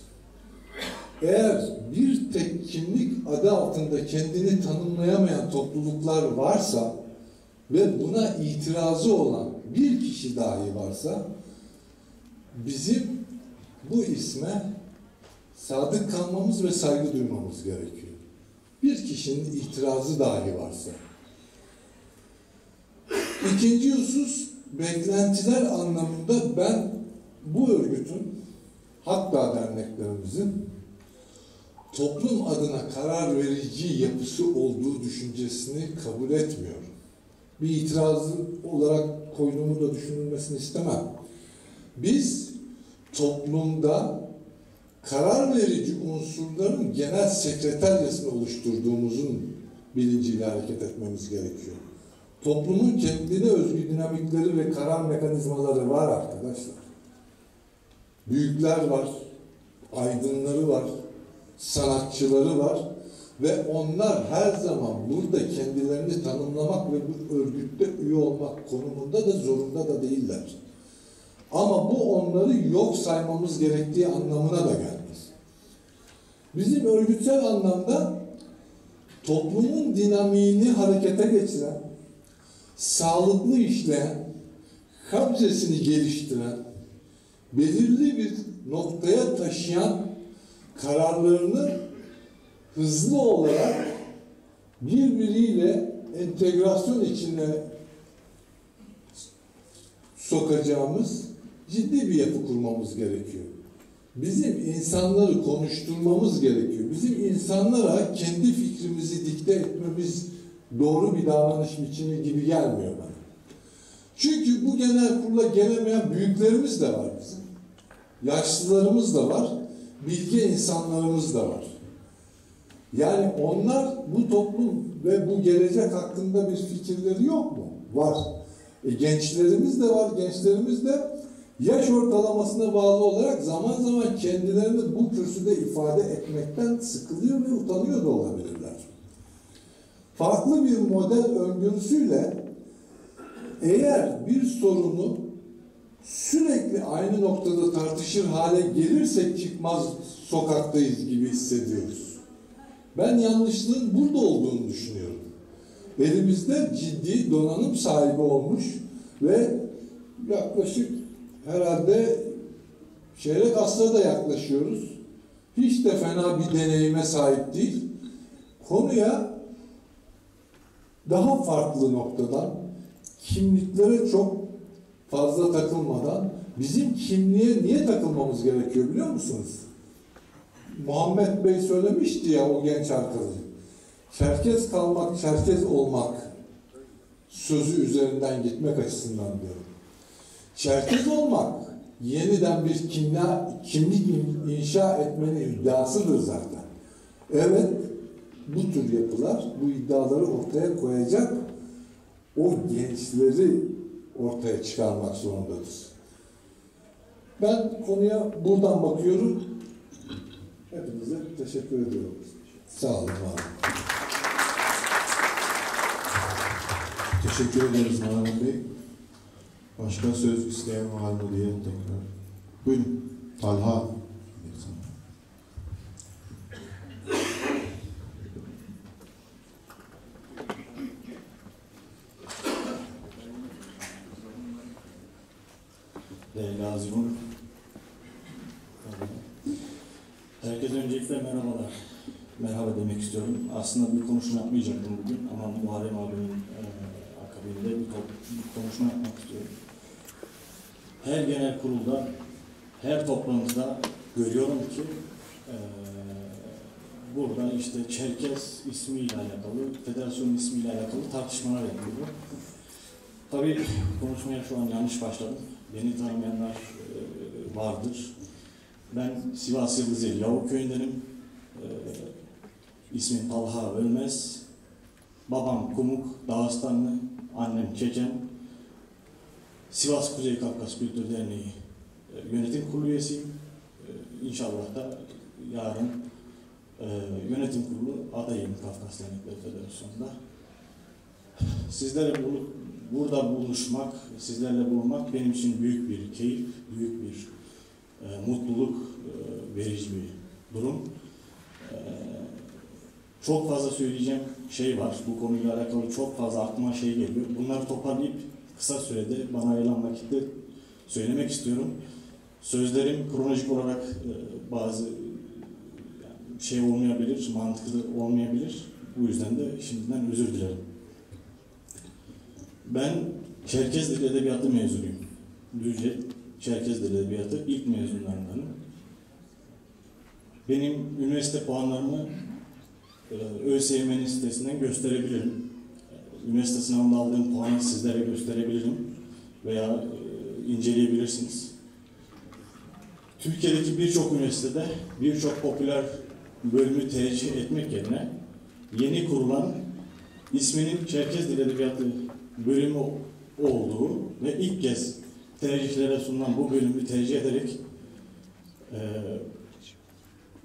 Eğer bir tek kimlik adı altında kendini tanımlayamayan topluluklar varsa ve buna itirazı olan bir kişi dahi varsa bizim bu isme sadık kalmamız ve saygı duymamız gerekiyor. Bir kişinin itirazı dahi varsa. İkinci husus, beklentiler anlamında ben bu örgütün, hatta derneklerimizin toplum adına karar verici yapısı olduğu düşüncesini kabul etmiyorum. Bir itirazı olarak koyduğumu da düşünülmesini istemem. Biz toplumda karar verici unsurların genel sekreteryasını oluşturduğumuzun bilinciyle hareket etmemiz gerekiyor. Toplumun kendine özgü dinamikleri ve karar mekanizmaları var arkadaşlar. Büyükler var, aydınları var, sanatçıları var ve onlar her zaman burada kendilerini tanımlamak ve bu örgütte üye olmak konumunda da zorunda da değiller. Ama bu onları yok saymamız gerektiği anlamına da gelmez. Bizim örgütsel anlamda toplumun dinamiğini harekete geçiren, sağlıklı işleyen, kabzesini geliştiren, belirli bir noktaya taşıyan kararlarını hızlı olarak birbiriyle entegrasyon içine sokacağımız ciddi bir yapı kurmamız gerekiyor. Bizim insanları konuşturmamız gerekiyor. Bizim insanlara kendi fikrimizi dikte etmemiz doğru bir davranış biçimi gibi gelmiyor bana. Çünkü bu genel kurula gelemeyen büyüklerimiz de var bizim. Yaşlılarımız da var. Bilge insanlarımız da var. Yani onlar bu toplum ve bu gelecek hakkında bir fikirleri yok mu? Var. Gençlerimiz de var. Gençlerimiz de yaş ortalamasına bağlı olarak zaman zaman kendilerini bu kürsüde ifade etmekten sıkılıyor ve utanıyor da olabilirler. Farklı bir model öngörüsüyle eğer bir sorunu sürekli aynı noktada tartışır hale gelirsek çıkmaz sokaktayız gibi hissediyoruz. Ben yanlışlığın burada olduğunu düşünüyorum. Elimizde ciddi donanım sahibi olmuş ve yaklaşık herhalde çeyrek asra da yaklaşıyoruz. Hiç de fena bir deneyime sahip değil. Konuya daha farklı noktadan, kimliklere çok fazla takılmadan, bizim kimliğe niye takılmamız gerekiyor biliyor musunuz? Muhammed Bey söylemişti ya, o genç arkadaş. Çerkez kalmak, Çerkez olmak sözü üzerinden gitmek açısından diyorum. Çerkez olmak yeniden bir kimlik inşa etmenin iddiasıdır zaten. Evet, bu tür yapılar bu iddiaları ortaya koyacak, o gençleri ortaya çıkarmak zorundadır. Ben konuya buradan bakıyorum. Hepinize teşekkür ediyorum. Sağ olun. Teşekkür ederiz Muharrem Bey. Başka söz isteyen var mı diye tekrar. Buyurun. Talha. Değerli Azim'in, herkese öncelikle merhabalar. Merhaba demek istiyorum. Aslında bir konuşma yapmayacaktım bugün ama Muharrem abimin akabinde bir konuşma yapmak istiyorum. Her genel kurulda, her toplantıda görüyorum ki burada işte Çerkez ismiyle alakalı, federasyon ismiyle alakalı tartışmalar yapılıyor. Tabii konuşmaya şu an yanlış başladım. Beni tanımayanlar vardır. Ben Sivas Yıldızeli Yavuk köyündenim. İsmim Talha Ölmez. Babam Kumuk, Dağıstanlı, annem Çeken. Sivas Kuzey Kafkas Kültür Derneği yönetim kurulu üyesiyim. İnşallah da yarın yönetim kurulu adayım Kafkas Dernekleri Federasyonu'nda. Sizlerle burada buluşmak, sizlerle bulunmak benim için büyük bir keyif, büyük bir mutluluk verici bir durum. Çok fazla söyleyeceğim şey var. Bu konuyla alakalı çok fazla aklıma şey geliyor. Bunları toparlayıp kısa sürede bana ayrılan vakitte söylemek istiyorum. Sözlerim kronolojik olarak bazı şey olmayabilir, mantıklı olmayabilir. Bu yüzden de şimdiden özür dilerim. Ben Çerkez Dili Edebiyatı mezunuyum. Düzce Çerkez Dili Edebiyatı ilk mezunlarındanım. Benim üniversite puanlarımı ÖSYM'nin sitesinden gösterebilirim. Üniversite sınavında aldığım puanı sizlere gösterebilirim veya inceleyebilirsiniz. Türkiye'deki birçok üniversitede birçok popüler bölümü tercih etmek yerine yeni kurulan isminin Çerkez Dili Edebiyatı bölümü olduğu ve ilk kez tercihlere sunulan bu bölümü tercih ederek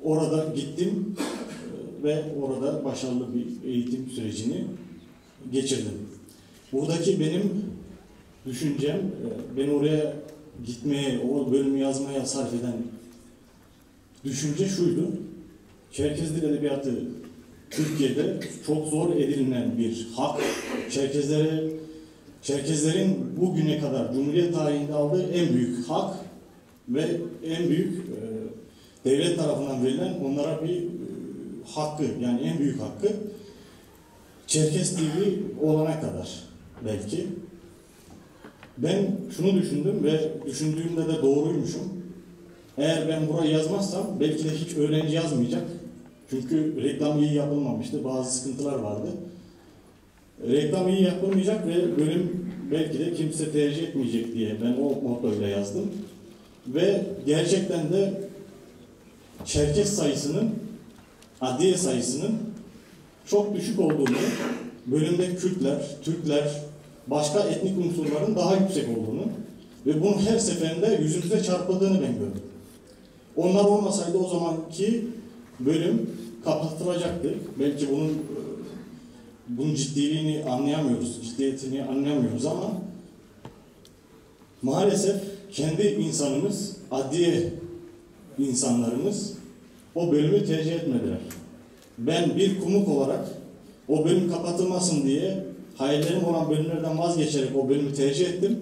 orada gittim ve orada başarılı bir eğitim sürecini geçirdim. Buradaki benim düşüncem, beni oraya gitmeye, o bölümü yazmaya sarf eden düşünce şuydu. Çerkez Dili Edebiyatı Türkiye'de çok zor edinilen bir hak. Çerkezlerin bugüne kadar Cumhuriyet tarihinde aldığı en büyük hak ve en büyük devlet tarafından verilen onlara bir hakkı, yani en büyük hakkı Çerkez dili olana kadar belki. Ben şunu düşündüm ve düşündüğümde de doğruymuşum. Eğer ben burayı yazmazsam belki de hiç öğrenci yazmayacak. Çünkü reklam iyi yapılmamıştı, bazı sıkıntılar vardı. Reklam iyi yapılmayacak ve bölüm belki de kimse tercih etmeyecek diye ben o mottoyla yazdım. Ve gerçekten de Çerkez sayısının, adliye sayısının çok düşük olduğunu, bölümde Kürtler, Türkler, başka etnik unsurların daha yüksek olduğunu ve bunun her seferinde yüzümüze çarpıldığını ben gördüm. Onlar olmasaydı o zamanki bölüm kapatılacaktı. Belki bunun ciddiliğini anlayamıyoruz, ciddiyetini anlayamıyoruz ama maalesef kendi insanımız, adliye insanlarımız o bölümü tercih etmediler. Ben bir kumuk olarak o bölüm kapatılmasın diye hayallerim olan bölümlerden vazgeçerek o bölümü tercih ettim.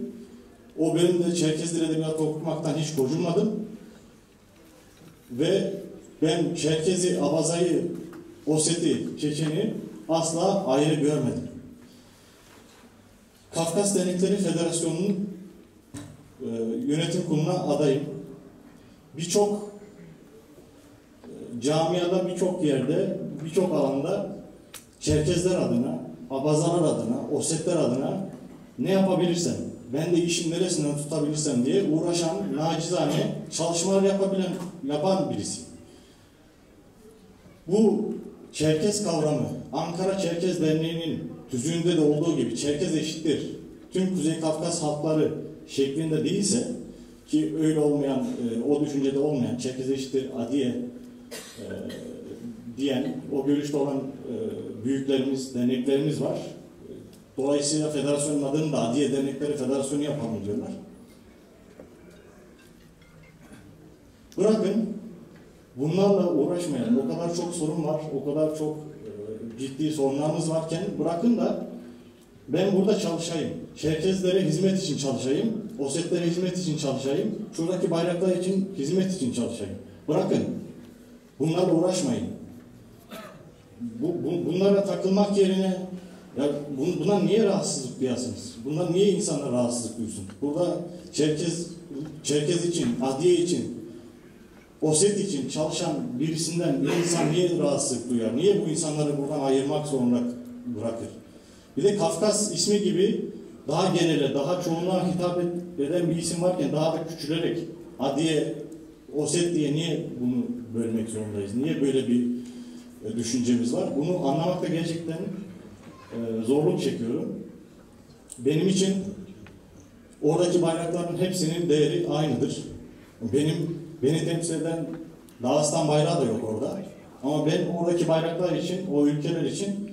O bölümde Çerkez Dili Edebiyatı okumaktan hiç gocunmadım. Ve ben Çerkez'i, Abazay'ı, Oset'i, Çeçen'i asla ayrı görmedim. Kafkas Dernekleri Federasyonu'nun yönetim kuruluna adayım. Birçok camiada, birçok yerde, birçok alanda Çerkezler adına, Abazalar adına, Osetler adına ne yapabilirsem, ben de işin neresinden tutabilirsem diye uğraşan, nacizane çalışmalar yapan birisi. Bu Çerkez kavramı, Ankara Çerkez Derneği'nin tüzüğünde de olduğu gibi Çerkez eşittir tüm Kuzey Kafkas halkları şeklinde değilse, ki öyle olmayan, o düşüncede olmayan Çerkez eşittir adiye diyen, o görüşte olan büyüklerimiz, derneklerimiz var. Dolayısıyla federasyonun adını da Adiye Dernekleri Federasyonu yapalım diyorlar. Bırakın bunlarla uğraşmayalım. O kadar çok sorun var, o kadar çok ciddi sorunlarımız varken bırakın da ben burada çalışayım. Çerkezlere hizmet için çalışayım. Osetlere hizmet için çalışayım. Şuradaki bayraklar için hizmet için çalışayım. Bırakın. Bunlarla uğraşmayın. Bunlara takılmak yerine ya bundan niye rahatsızlık duyasınız? Bundan niye insanlar rahatsızlık duysun? Burada Çerkez için, adliye için OSET için çalışan birisinden bir insan niye rahatsızlık duyar? Niye bu insanları buradan ayırmak zorunda bırakır? Bir de Kafkas ismi gibi daha genele, daha çoğuna hitap eden bir isim varken daha da küçülerek Adiye, OSET diye niye bunu bölmek zorundayız? Niye böyle bir düşüncemiz var? Bunu anlamakta gerçekten zorluk çekiyorum. Benim için oradaki bayrakların hepsinin değeri aynıdır. Beni temsil eden Dağıstan bayrağı da yok orada. Ama ben oradaki bayraklar için, o ülkeler için,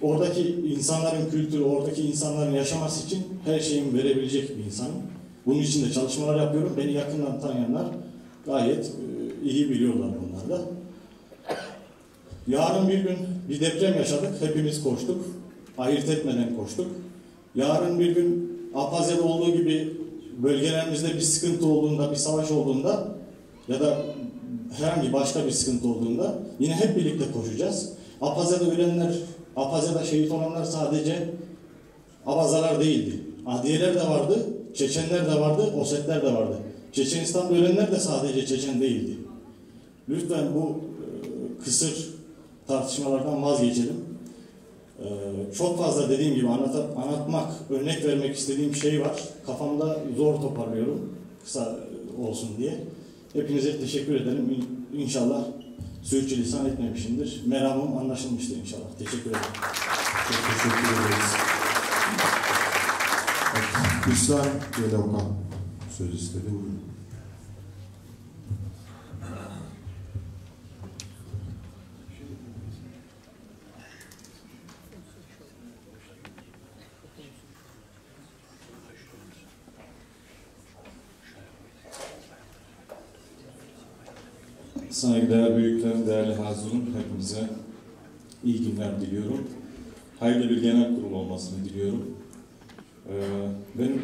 oradaki insanların kültürü, oradaki insanların yaşaması için her şeyimi verebilecek bir insanım. Bunun için de çalışmalar yapıyorum. Beni yakından tanıyanlar gayet iyi biliyorlar bunlar da. Yarın bir gün bir deprem yaşadık. Hepimiz koştuk. Ayırt etmeden koştuk. Yarın bir gün Apazya'da olduğu gibi bölgelerimizde bir sıkıntı olduğunda, bir savaş olduğunda ya da herhangi başka bir sıkıntı olduğunda yine hep birlikte koşacağız. Apazya'da ölenler, Apazya'da şehit olanlar sadece Abazalar değildi. Adiyeler de vardı, Çeçenler de vardı, Osetler de vardı. Çeçenistan'da ölenler de sadece Çeçen değildi. Lütfen bu kısır tartışmalardan vazgeçelim. Çok fazla dediğim gibi anlatmak, örnek vermek istediğim şey var. Kafamda zor toparlıyorum kısa olsun diye. Hepinize teşekkür ederim. İnşallah sürçülisan etmemişimdir. Meramım anlaşılmıştır inşallah. Teşekkür ederim. Çok teşekkür ederiz. Hüsran Geleokan söz istedi. Buyurun. Saygıdeğer büyüklerim, değerli hazırım, hepinize iyi günler diliyorum. Hayırlı bir genel kurul olmasını diliyorum.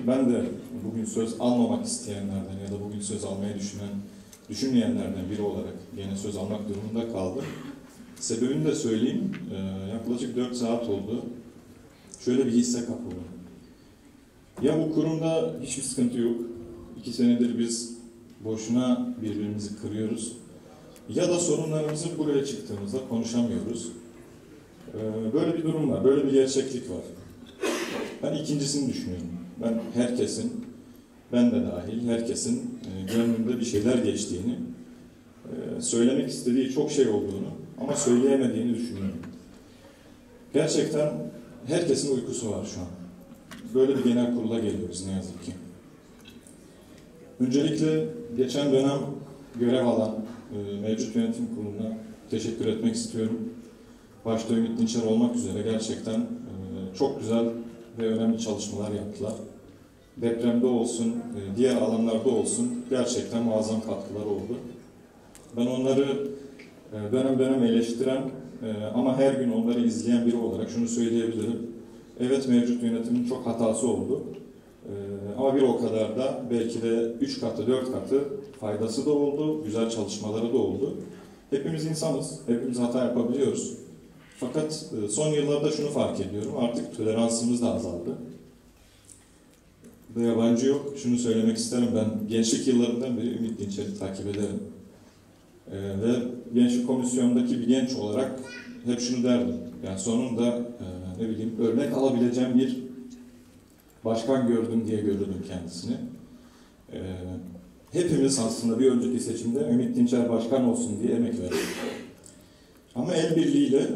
Ben de bugün söz almamak isteyenlerden ya da bugün söz almayı düşünmeyenlerden biri olarak gene söz almak durumunda kaldım. Sebebini de söyleyeyim, yaklaşık 4 saat oldu. Şöyle bir hisse kapıldım. Ya bu kurumda hiçbir sıkıntı yok. 2 senedir biz boşuna birbirimizi kırıyoruz. Ya da sorunlarımızı buraya çıktığımızda konuşamıyoruz. Böyle bir durum var, böyle bir gerçeklik var. Ben ikincisini düşünüyorum. Ben herkesin, ben de dahil, herkesin gönlünde bir şeyler geçtiğini, söylemek istediği çok şey olduğunu ama söyleyemediğini düşünüyorum. Gerçekten herkesin uykusu var şu an. Böyle bir genel kurula geliyoruz ne yazık ki. Öncelikle geçen dönem görev alan mevcut yönetim kuruluna teşekkür etmek istiyorum. Başta Ümit Dinçer olmak üzere gerçekten çok güzel ve önemli çalışmalar yaptılar. Depremde olsun, diğer alanlarda olsun gerçekten muazzam katkılar oldu. Ben onları dönem dönem eleştiren ama her gün onları izleyen biri olarak şunu söyleyebilirim. Evet, mevcut yönetimin çok hatası oldu. Ama bir o kadar da belki de 3 katı, 4 katı faydası da oldu, güzel çalışmaları da oldu. Hepimiz insanız, hepimiz hata yapabiliyoruz. Fakat son yıllarda şunu fark ediyorum, artık toleransımız da azaldı. Ve yabancı yok, şunu söylemek isterim, ben gençlik yıllarından beri Ümit Dinçer'i takip ederim. Ve gençlik komisyonundaki bir genç olarak hep şunu derdim, yani sonunda örnek alabileceğim bir başkan gördüm diye görürdüm kendisini. Hepimiz aslında bir önceki seçimde Ümit Dinçer başkan olsun diye emek verdik. Ama el birliğiyle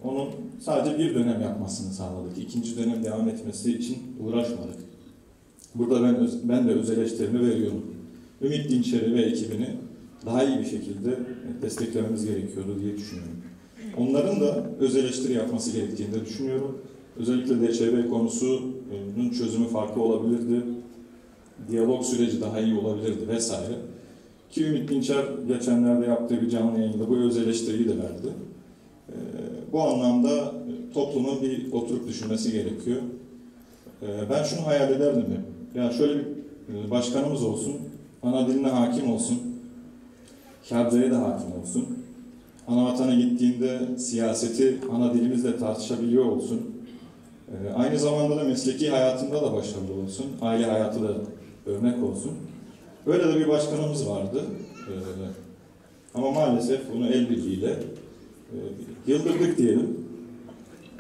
onun sadece bir dönem yapmasını sağladık. 2. dönem devam etmesi için uğraşmadık. Burada ben de öz eleştirimi veriyorum. Ümit Dinçer'i ve ekibini daha iyi bir şekilde desteklememiz gerekiyordu diye düşünüyorum. Onların da öz eleştiri yapması gerektiğini de düşünüyorum. Özellikle DÇB konusunun çözümü farklı olabilirdi. Diyalog süreci daha iyi olabilirdi vesaire. Ki Ümit Dinçer geçenlerde yaptığı bir canlı yayında bu öz eleştiriyi de verdi. Bu anlamda toplumun bir oturup düşünmesi gerekiyor. Ben şunu hayal ederdim hep. Yani şöyle bir başkanımız olsun, ana diline hakim olsun, Kâbze'ye de hakim olsun. Ana vatana gittiğinde siyaseti ana dilimizle tartışabiliyor olsun. Aynı zamanda da mesleki hayatında da başarılı olsun. Aile hayatı da örnek olsun. Öyle de bir başkanımız vardı. Ama maalesef bunu el birliğiyle yıldırdık diyelim.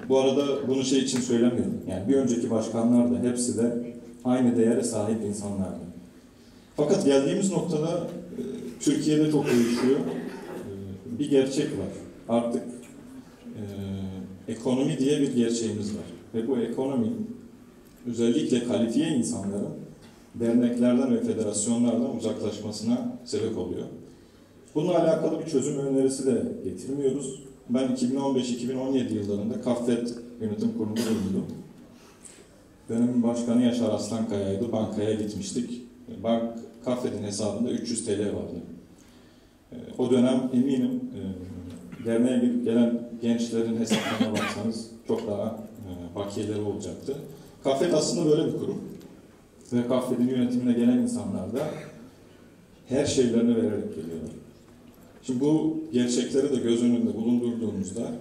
Bu arada bunu şey için söylemiyorum. Yani bir önceki başkanlar da hepsi de aynı değere sahip insanlardı. Fakat geldiğimiz noktada Türkiye'de çok değişiyor. Bir gerçek var. Artık ekonomi diye bir gerçeğimiz var. Ve bu ekonomi özellikle kalifiye insanların derneklerden ve federasyonlardan uzaklaşmasına sebep oluyor. Bununla alakalı bir çözüm önerisi de getirmiyoruz. Ben 2015-2017 yıllarında Kaffet Yönetim Kurulu'nda bulundum. Dönemin başkanı Yaşar Aslankaya'ydı. Bankaya gitmiştik. Kaffet'in hesabında 300 TL vardı. O dönem eminim derneğe gelen gençlerin hesaplarına baksanız çok daha bakiyeleri olacaktı. Kaffet aslında böyle bir kurum. Ve Kaffet'in yönetimine gelen insanlar da her şeylerini vererek geliyorlar. Şimdi bu gerçekleri de göz önünde bulundurduğumuzda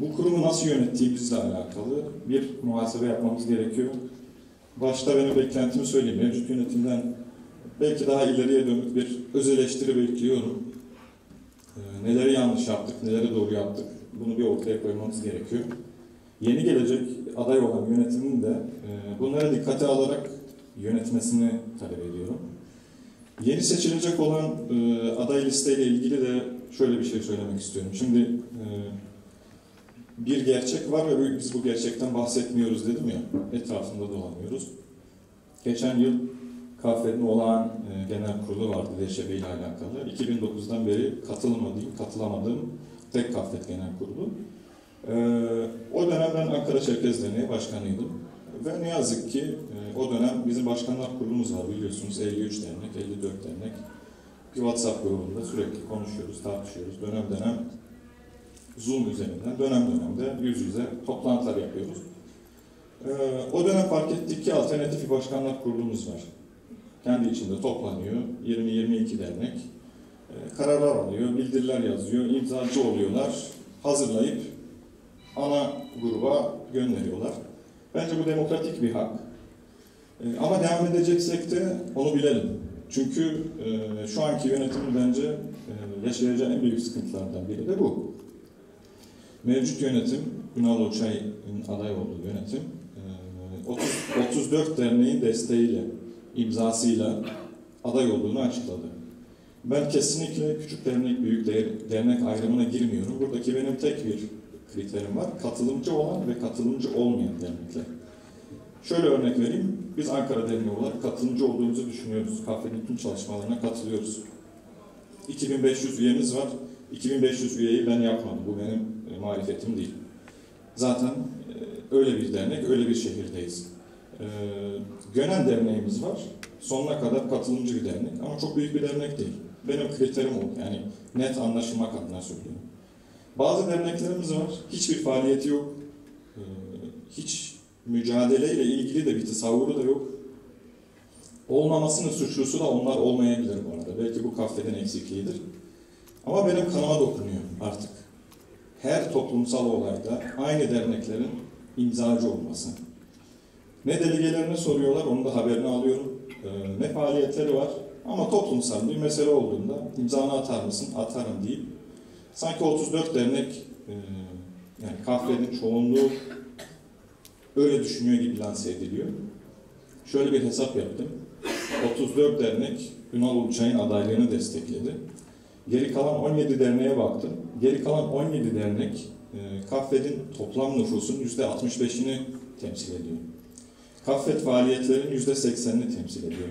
bu kurumu nasıl yönettiğimizle alakalı bir muhasebe yapmamız gerekiyor. Başta benim beklentimi söyleyeyim. Mevcut yönetimden belki daha ileriye dönük bir öz eleştiri bekliyorum. Neleri yanlış yaptık, neleri doğru yaptık, bunu bir ortaya koymamız gerekiyor. Yeni gelecek aday olan yönetimin de bunlara dikkate alarak yönetmesini talep ediyorum. Yeni seçilecek olan aday listeyle ilgili de şöyle bir şey söylemek istiyorum. Şimdi bir gerçek var ve biz bu gerçekten bahsetmiyoruz dedim ya, etrafında dolanıyoruz. Geçen yıl Kaffet'in olağan genel kurulu vardı DŞB ile alakalı. 2009'dan beri katılamadığım tek Kaffet genel kurulu. O dönem ben Ankara Çerkez Derneği başkanıydım. Ve ne yazık ki o dönem bizim başkanlar kurulumuz var biliyorsunuz. 53 dernek, 54 dernek. Bir WhatsApp grubunda sürekli konuşuyoruz, tartışıyoruz. Dönem dönem Zoom üzerinden, dönem dönemde yüz yüze toplantılar yapıyoruz. O dönem fark ettik ki alternatif bir başkanlar kurulumuz var. Kendi içinde toplanıyor, 20-22 dernek. Kararlar alıyor, bildiriler yazıyor, imzacı oluyorlar, hazırlayıp ana gruba gönderiyorlar. Bence bu demokratik bir hak. Ama devam edeceksek de onu bilelim. Çünkü şu anki yönetimin bence yaşayacağı en büyük sıkıntılardan biri de bu. Mevcut yönetim, Ünal Uçay'ın aday olduğu yönetim, 34 derneğin desteğiyle, imzasıyla aday olduğunu açıkladı. Ben kesinlikle küçük dernek, büyük dernek ayrımına girmiyorum. Buradaki benim tek bir kriterim var. Katılımcı olan ve katılımcı olmayan dernekler. Şöyle örnek vereyim. Biz Ankara Derneği olarak katılımcı olduğumuzu düşünüyoruz. Kaffet'in tüm çalışmalarına katılıyoruz. 2500 üyemiz var. 2500 üyeyi ben yapmadım. Bu benim marifetim değil. Zaten öyle bir dernek, öyle bir şehirdeyiz. Gönen derneğimiz var. Sonuna kadar katılımcı bir dernek ama çok büyük bir dernek değil. Benim kriterim o. Yani net anlaşılmak adına söylüyorum. Bazı derneklerimiz var. Hiçbir faaliyeti yok. Hiç mücadeleyle ilgili de bir tasavvuru da yok. Olmamasının suçlusu da onlar olmayabilir bu arada. Belki bu Kaffet'in eksikliğidir. Ama benim kanıma dokunuyor artık. Her toplumsal olayda aynı derneklerin imzacı olması. Ne delegelerine soruyorlar, onu da haberini alıyorum. Ne faaliyetleri var. Ama toplumsal bir mesele olduğunda imzanı atar mısın? Atarım deyip sanki 34 dernek yani Kaffet'in çoğunluğu öyle düşünüyor gibi lanse ediliyor. Şöyle bir hesap yaptım. 34 dernek Ünal Uluçay'ın adaylığını destekledi. Geri kalan 17 derneğe baktım. Geri kalan 17 dernek Kaffet'in toplam nüfusun %65'ini temsil ediyor. Kaffet faaliyetlerinin %80'ini temsil ediyor.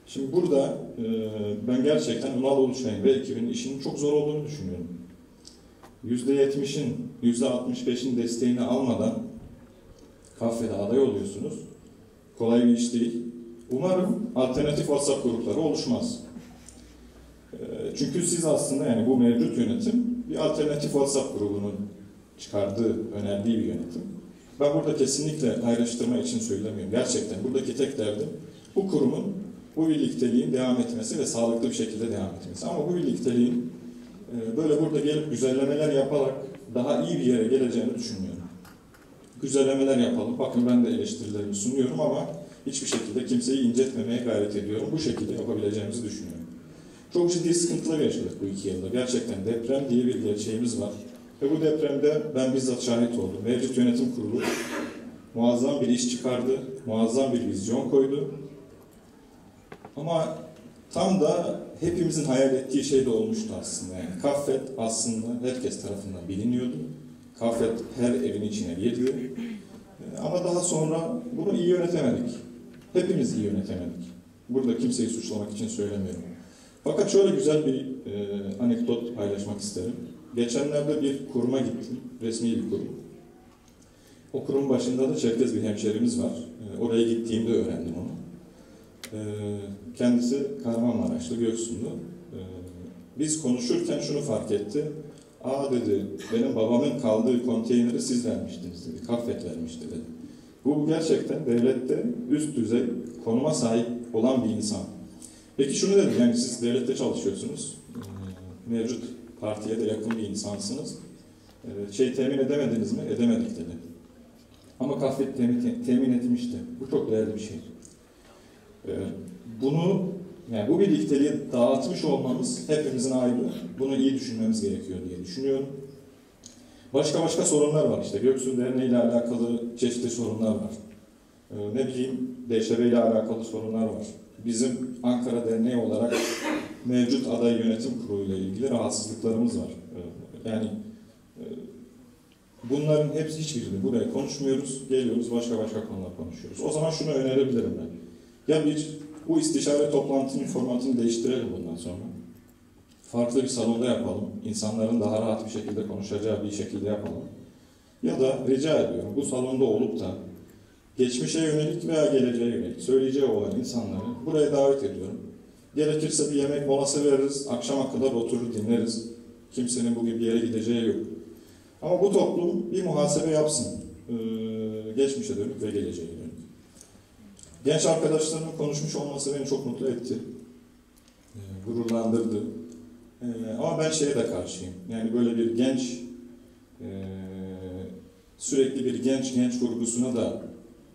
Şimdi burada ben gerçekten Ünal Uluçay'ın ve ekibinin işinin çok zor olduğunu düşünüyorum. %70'in, %65'in desteğini almadan Kaffet'e aday oluyorsunuz. Kolay bir iş değil. Umarım alternatif WhatsApp grupları oluşmaz. Çünkü siz aslında yani bu mevcut yönetim bir alternatif WhatsApp grubunun çıkardığı, önerdiği bir yönetim. Ben burada kesinlikle ayrıştırma için söylemiyorum. Gerçekten buradaki tek derdim bu kurumun, bu birlikteliğin devam etmesi ve sağlıklı bir şekilde devam etmesi. Ama bu birlikteliğin böyle burada gelip güzellemeler yaparak daha iyi bir yere geleceğini düşünmüyorum. Güzellemeler yapalım. Bakın ben de eleştirilerimi sunuyorum ama hiçbir şekilde kimseyi incitmemeye gayret ediyorum. Bu şekilde yapabileceğimizi düşünüyorum. Çok ciddi sıkıntılar yaşadık bu 2 yılda. Gerçekten deprem diye bir gerçeğimiz var. Ve bu depremde ben bizzat şahit oldum. Mevcut yönetim kurulu muazzam bir iş çıkardı, muazzam bir vizyon koydu. Ama tam da hepimizin hayal ettiği şey de olmuştu aslında. Yani Kaffet aslında herkes tarafından biliniyordu. Kaffet her evin içine girdi. Ama daha sonra bunu iyi yönetemedik. Hepimiz iyi yönetemedik. Burada kimseyi suçlamak için söylemiyorum. Fakat şöyle güzel bir anekdot paylaşmak isterim. Geçenlerde bir kuruma gittim. Resmi bir kurum. O kurumun başında da Çerkez bir hemşerimiz var. Oraya gittiğimde öğrendim onu. Kendisi Kahramanmaraşlı, Göksu'ndu. Biz konuşurken şunu fark etti. Aa dedi, benim babamın kaldığı konteyneri siz vermiştiniz dedi. Kaffet vermişti dedi. Bu gerçekten devlette üst düzey konuma sahip olan bir insan. Peki şunu dedim, yani siz devlette çalışıyorsunuz. Mevcut partiye de yakın bir insansınız. Temin edemediniz mi? Edemedik dedi. Ama Kaffet temin etmişti. Bu çok değerli bir şey. Bunu, yani bu birlikteliği dağıtmış olmamız hepimizin ayrı. Bunu iyi düşünmemiz gerekiyor diye düşünüyorum. Başka sorunlar var işte. Göksu Derneği ile alakalı çeşitli sorunlar var. Ne bileyim, DŞB ile alakalı sorunlar var. Bizim Ankara Derneği olarak mevcut aday yönetim kurulu ile ilgili rahatsızlıklarımız var. Yani bunların hepsi hiçbirini buraya konuşmuyoruz. Geliyoruz başka konular konuşuyoruz. O zaman şunu önerebilirim ben. Ya bu istişare toplantının formatını değiştirelim bundan sonra. Farklı bir salonda yapalım. İnsanların daha rahat bir şekilde konuşacağı bir şekilde yapalım. Ya da rica ediyorum bu salonda olup da geçmişe yönelik veya geleceğe yönelik söyleyeceği olan insanları buraya davet ediyorum. Gerekirse bir yemek molası veririz, akşama kadar oturur dinleriz. Kimsenin bugün bir yere gideceği yok. Ama bu toplum bir muhasebe yapsın. Geçmişe dönük ve geleceğe dönük. Genç arkadaşlarımın konuşmuş olması beni çok mutlu etti. Gururlandırdı. Ama ben şeye de karşıyım. Yani böyle bir genç, sürekli bir genç vurgusuna da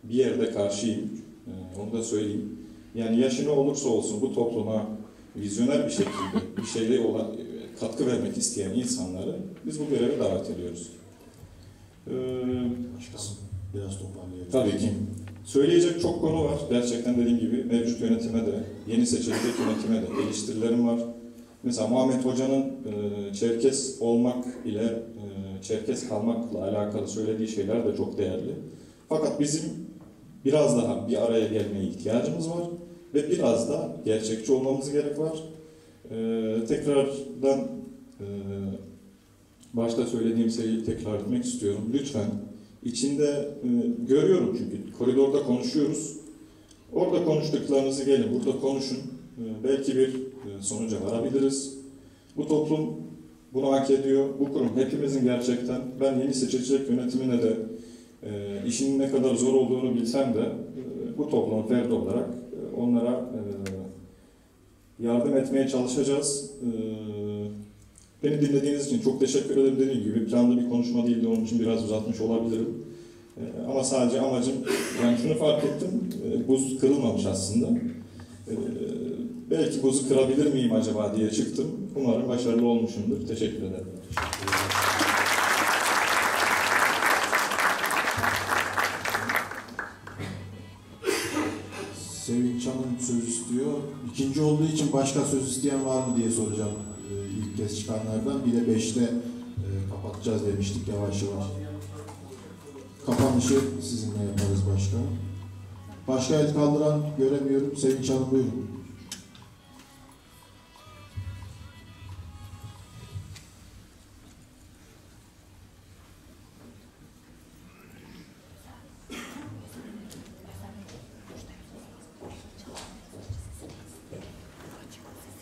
bir yerde karşıyım. Onu da söyleyeyim. Yani yaşı ne olursa olsun bu topluma vizyoner bir şekilde bir şeyle katkı vermek isteyen insanları biz bu göreve davet ediyoruz. Biraz toparlayalım. Tabii ki. Söyleyecek çok konu var. Gerçekten dediğim gibi mevcut yönetime de, yeni seçilecek yönetime de eleştirilerim var. Mesela Muhammed Hoca'nın Çerkes olmak ile Çerkes kalmakla alakalı söylediği şeyler de çok değerli. Fakat bizim biraz daha bir araya gelmeye ihtiyacımız var ve biraz da gerçekçi olmamız gerek var. Tekrardan başta söylediğim şeyi tekrar etmek istiyorum. Lütfen içinde görüyorum çünkü koridorda konuşuyoruz. Orada konuştuklarınızı gelin burada konuşun. Belki bir sonuca varabiliriz. Bu toplum bunu hak ediyor. Bu kurum hepimizin gerçekten. Ben yeni seçilecek yönetimine de işinin ne kadar zor olduğunu bilsem de bu toplumun ferdi olarak onlara yardım etmeye çalışacağız. Beni dinlediğiniz için çok teşekkür ederim. Dediğim gibi planlı bir konuşma değildi. Onun için biraz uzatmış olabilirim. Ama sadece amacım, yani şunu fark ettim. Buz kırılmamış aslında. Belki buzu kırabilir miyim acaba diye çıktım. Umarım başarılı olmuşumdur. Teşekkür ederim. Sevinç Hanım söz istiyor. İkinci olduğu için başka söz isteyen var mı diye soracağım ilk kez çıkanlardan. Bir de 5'te kapatacağız demiştik yavaş yavaş. Kapanışı sizinle yaparız başkanım. Başka el kaldıran göremiyorum. Sevinç Hanım buyurun.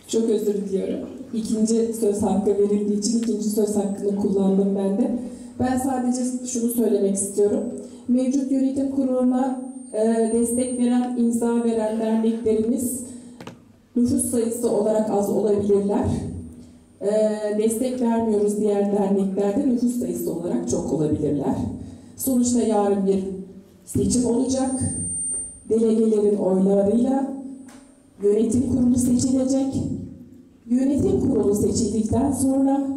Çok özür diliyorum. İkinci söz hakkı verildiği için ikinci söz hakkını kullandım ben de. Ben sadece şunu söylemek istiyorum. Mevcut yönetim kuruluna destek veren, imza veren derneklerimiz nüfus sayısı olarak az olabilirler. Destek vermiyoruz diğer derneklerde nüfus sayısı olarak çok olabilirler. Sonuçta yarın bir seçim olacak. delegelerin oylarıyla yönetim kurulu seçilecek. Yönetim kurulu seçildikten sonra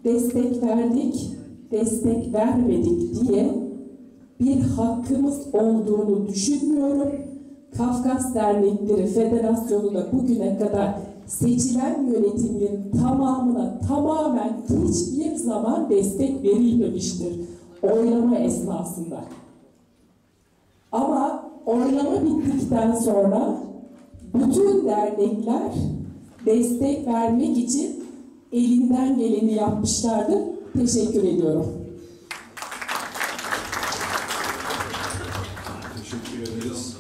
destek verdik, destek vermedik diye bir hakkımız olduğunu düşünmüyorum. Kafkas Dernekleri Federasyonu da bugüne kadar seçilen yönetimlerin tamamına tamamen hiçbir zaman destek verilmemiştir oylama esnasında. Ama oylama bittikten sonra bütün dernekler destek vermek için elinden geleni yapmışlardır. Teşekkür ediyorum. Teşekkür ederiz.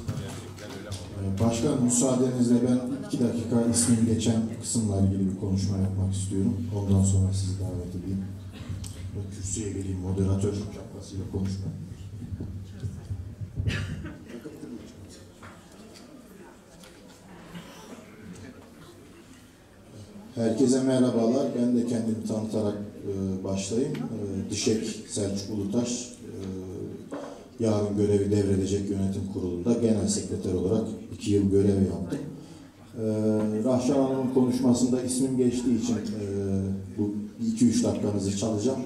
Başkan, müsaadenizle ben 2 dakika ismim geçen kısımla ilgili bir konuşma yapmak istiyorum. Ondan sonra sizi davet edeyim. Kürsüye geleyim, moderatör şapkasıyla konuşma. Herkese merhabalar. Ben de kendimi tanıtarak başlayayım. Dişek Selçuk Ulutaş. Yarın görevi devredecek yönetim kurulunda genel sekreter olarak 2 yıl görev yaptım. Rahşan Hanım'ın konuşmasında ismim geçtiği için bu 2-3 dakikanızı çalacağım.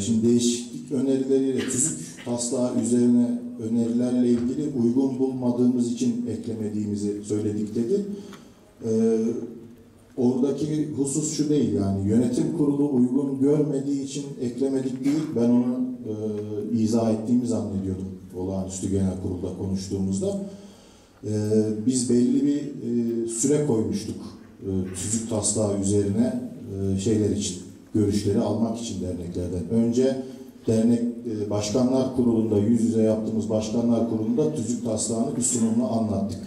Şimdi değişiklik önerileriyle tüzük taslağı üzerine önerilerle ilgili uygun bulmadığımız için eklemediğimizi söyledik dedi. Oradaki husus şu değil, yani yönetim kurulu uygun görmediği için eklemedik değil, ben onu izah ettiğimi zannediyordum olağanüstü genel kurulda konuştuğumuzda. Biz belli bir süre koymuştuk tüzük taslağı üzerine şeyler için, görüşleri almak için derneklerden. Önce dernek başkanlar kurulunda, yüz yüze yaptığımız başkanlar kurulunda tüzük taslağını bir sunumla anlattık.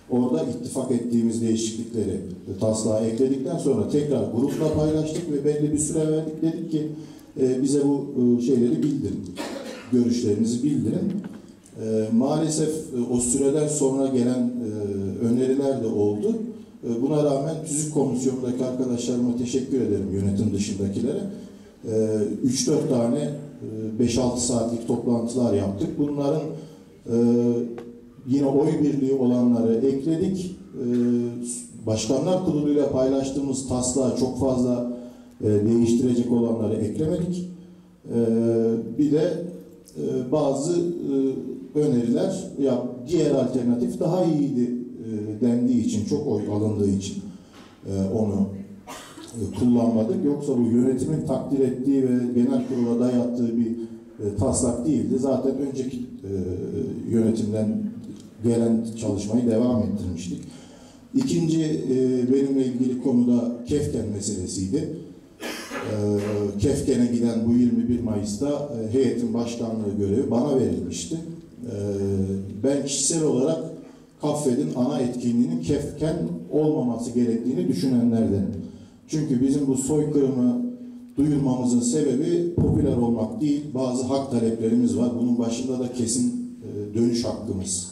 Orada ittifak ettiğimiz değişiklikleri taslağa ekledikten sonra tekrar grupla paylaştık ve belli bir süre verdik. Dedik ki bize bu şeyleri bildirin, görüşlerinizi bildirin. Maalesef o süreden sonra gelen öneriler de oldu. Buna rağmen tüzük komisyonundaki arkadaşlarıma teşekkür ederim, yönetim dışındakilere. 3-4 tane 5-6 saatlik toplantılar yaptık. Bunların yine oy birliği olanları ekledik. Başkanlar kuruluyla paylaştığımız taslağı çok fazla değiştirecek olanları eklemedik. Bir de bazı öneriler, ya diğer alternatif daha iyiydi dendiği için, çok oy alındığı için onu kullanmadık. Yoksa bu yönetimin takdir ettiği ve genel kurula dayattığı bir taslak değildi. Zaten önceki yönetimden gelen çalışmayı devam ettirmiştik. İkinci benimle ilgili konuda Kefken meselesiydi. Kefken'e giden bu 21 Mayıs'ta heyetin başkanlığı görevi bana verilmişti. Ben kişisel olarak KAFFED'in ana etkinliğinin Kefken olmaması gerektiğini düşünenlerden. Çünkü bizim bu soykırımı duyurmamızın sebebi popüler olmak değil, bazı hak taleplerimiz var. Bunun başında da kesin dönüş hakkımız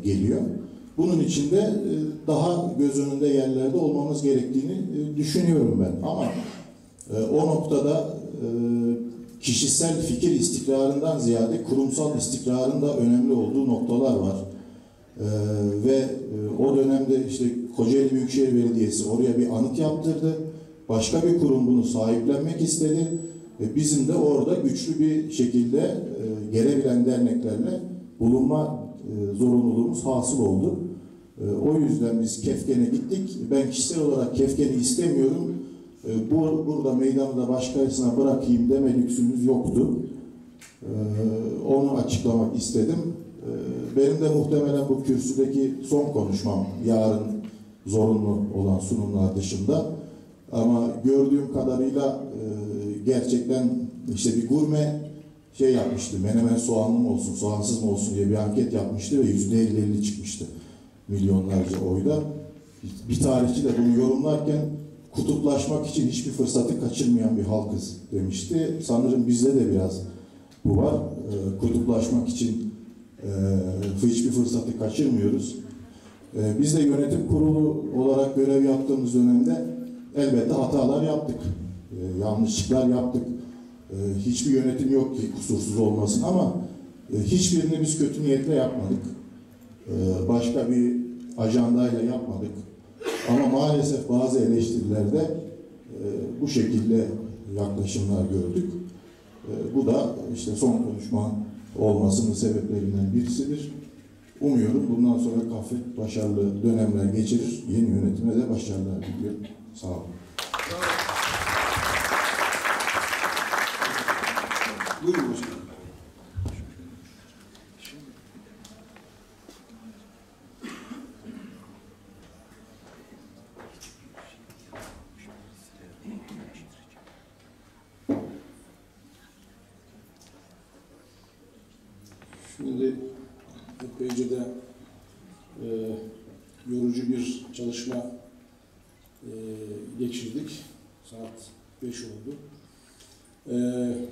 geliyor. Bunun için de daha göz önünde yerlerde olmamız gerektiğini düşünüyorum ben. Ama o noktada kişisel fikir istikrarından ziyade kurumsal istikrarın da önemli olduğu noktalar var. Ve o dönemde işte Kocaeli Büyükşehir Belediyesi oraya bir anıt yaptırdı. Başka bir kurum bunu sahiplenmek istedi. Bizim de orada güçlü bir şekilde gelebilen derneklerle bulunma zorunluluğumuz hasıl oldu. O yüzden biz Kefken'e gittik. Ben kişisel olarak Kefken'i istemiyorum. Burada meydanı da başkasına bırakayım deme lüksümüz yoktu. Onu açıklamak istedim. Benim de muhtemelen bu kürsüdeki son konuşmam yarın zorunlu olan sunumlar dışında. Ama gördüğüm kadarıyla gerçekten işte bir gurme şey yapmıştı. Menemen soğanlı mı olsun, soğansız mı olsun diye bir anket yapmıştı ve %50-50 çıkmıştı milyonlarca oyda. Bir tarihçi de bunu yorumlarken kutuplaşmak için hiçbir fırsatı kaçırmayan bir halkız demişti. Sanırım bizde de biraz bu var. Kutuplaşmak için hiçbir fırsatı kaçırmıyoruz. Biz de yönetim kurulu olarak görev yaptığımız dönemde elbette hatalar yaptık. Yanlışlıklar yaptık. Hiçbir yönetim yok ki kusursuz olmasın ama Hiçbirini biz kötü niyetle yapmadık. Başka bir ajandayla yapmadık. Ama maalesef bazı eleştirilerde bu şekilde yaklaşımlar gördük. Bu da işte son konuşma olmasının sebeplerinden birisidir. Umuyorum bundan sonra Kafet başarılı dönemler geçirir. Yeni yönetime de başarılar diliyorum. Sağ olun. Buyurun başkanım. Şimdi epeyce de yorucu bir çalışma geçirdik. Saat 5 oldu.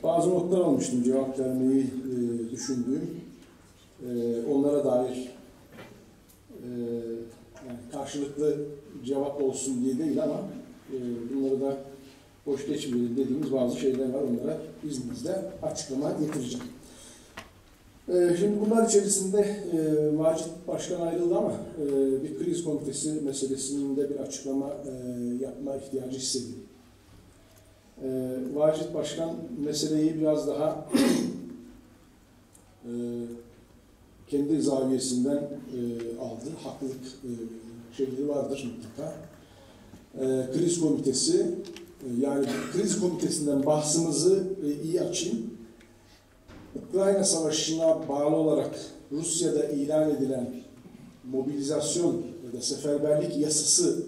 Bazı notlar almıştım, cevap vermeyi düşündüğüm. Onlara dair yani karşılıklı cevap olsun diye değil ama bunları da boş geçmeyelim dediğimiz bazı şeyler var. Onlara izninizle açıklama getireceğim. Şimdi bunlar içerisinde Vacit Başkan ayrıldı ama bir kriz komitesi meselesinin de bir açıklama yapma ihtiyacı hissediyor. Vacit Başkan meseleyi biraz daha kendi zaviyesinden aldı. Haklılık şeyleri vardır mutlaka. Kriz komitesi, yani kriz komitesinden bahsimizi iyi açayım. Ukrayna Savaşı'na bağlı olarak Rusya'da ilan edilen mobilizasyon ya da seferberlik yasası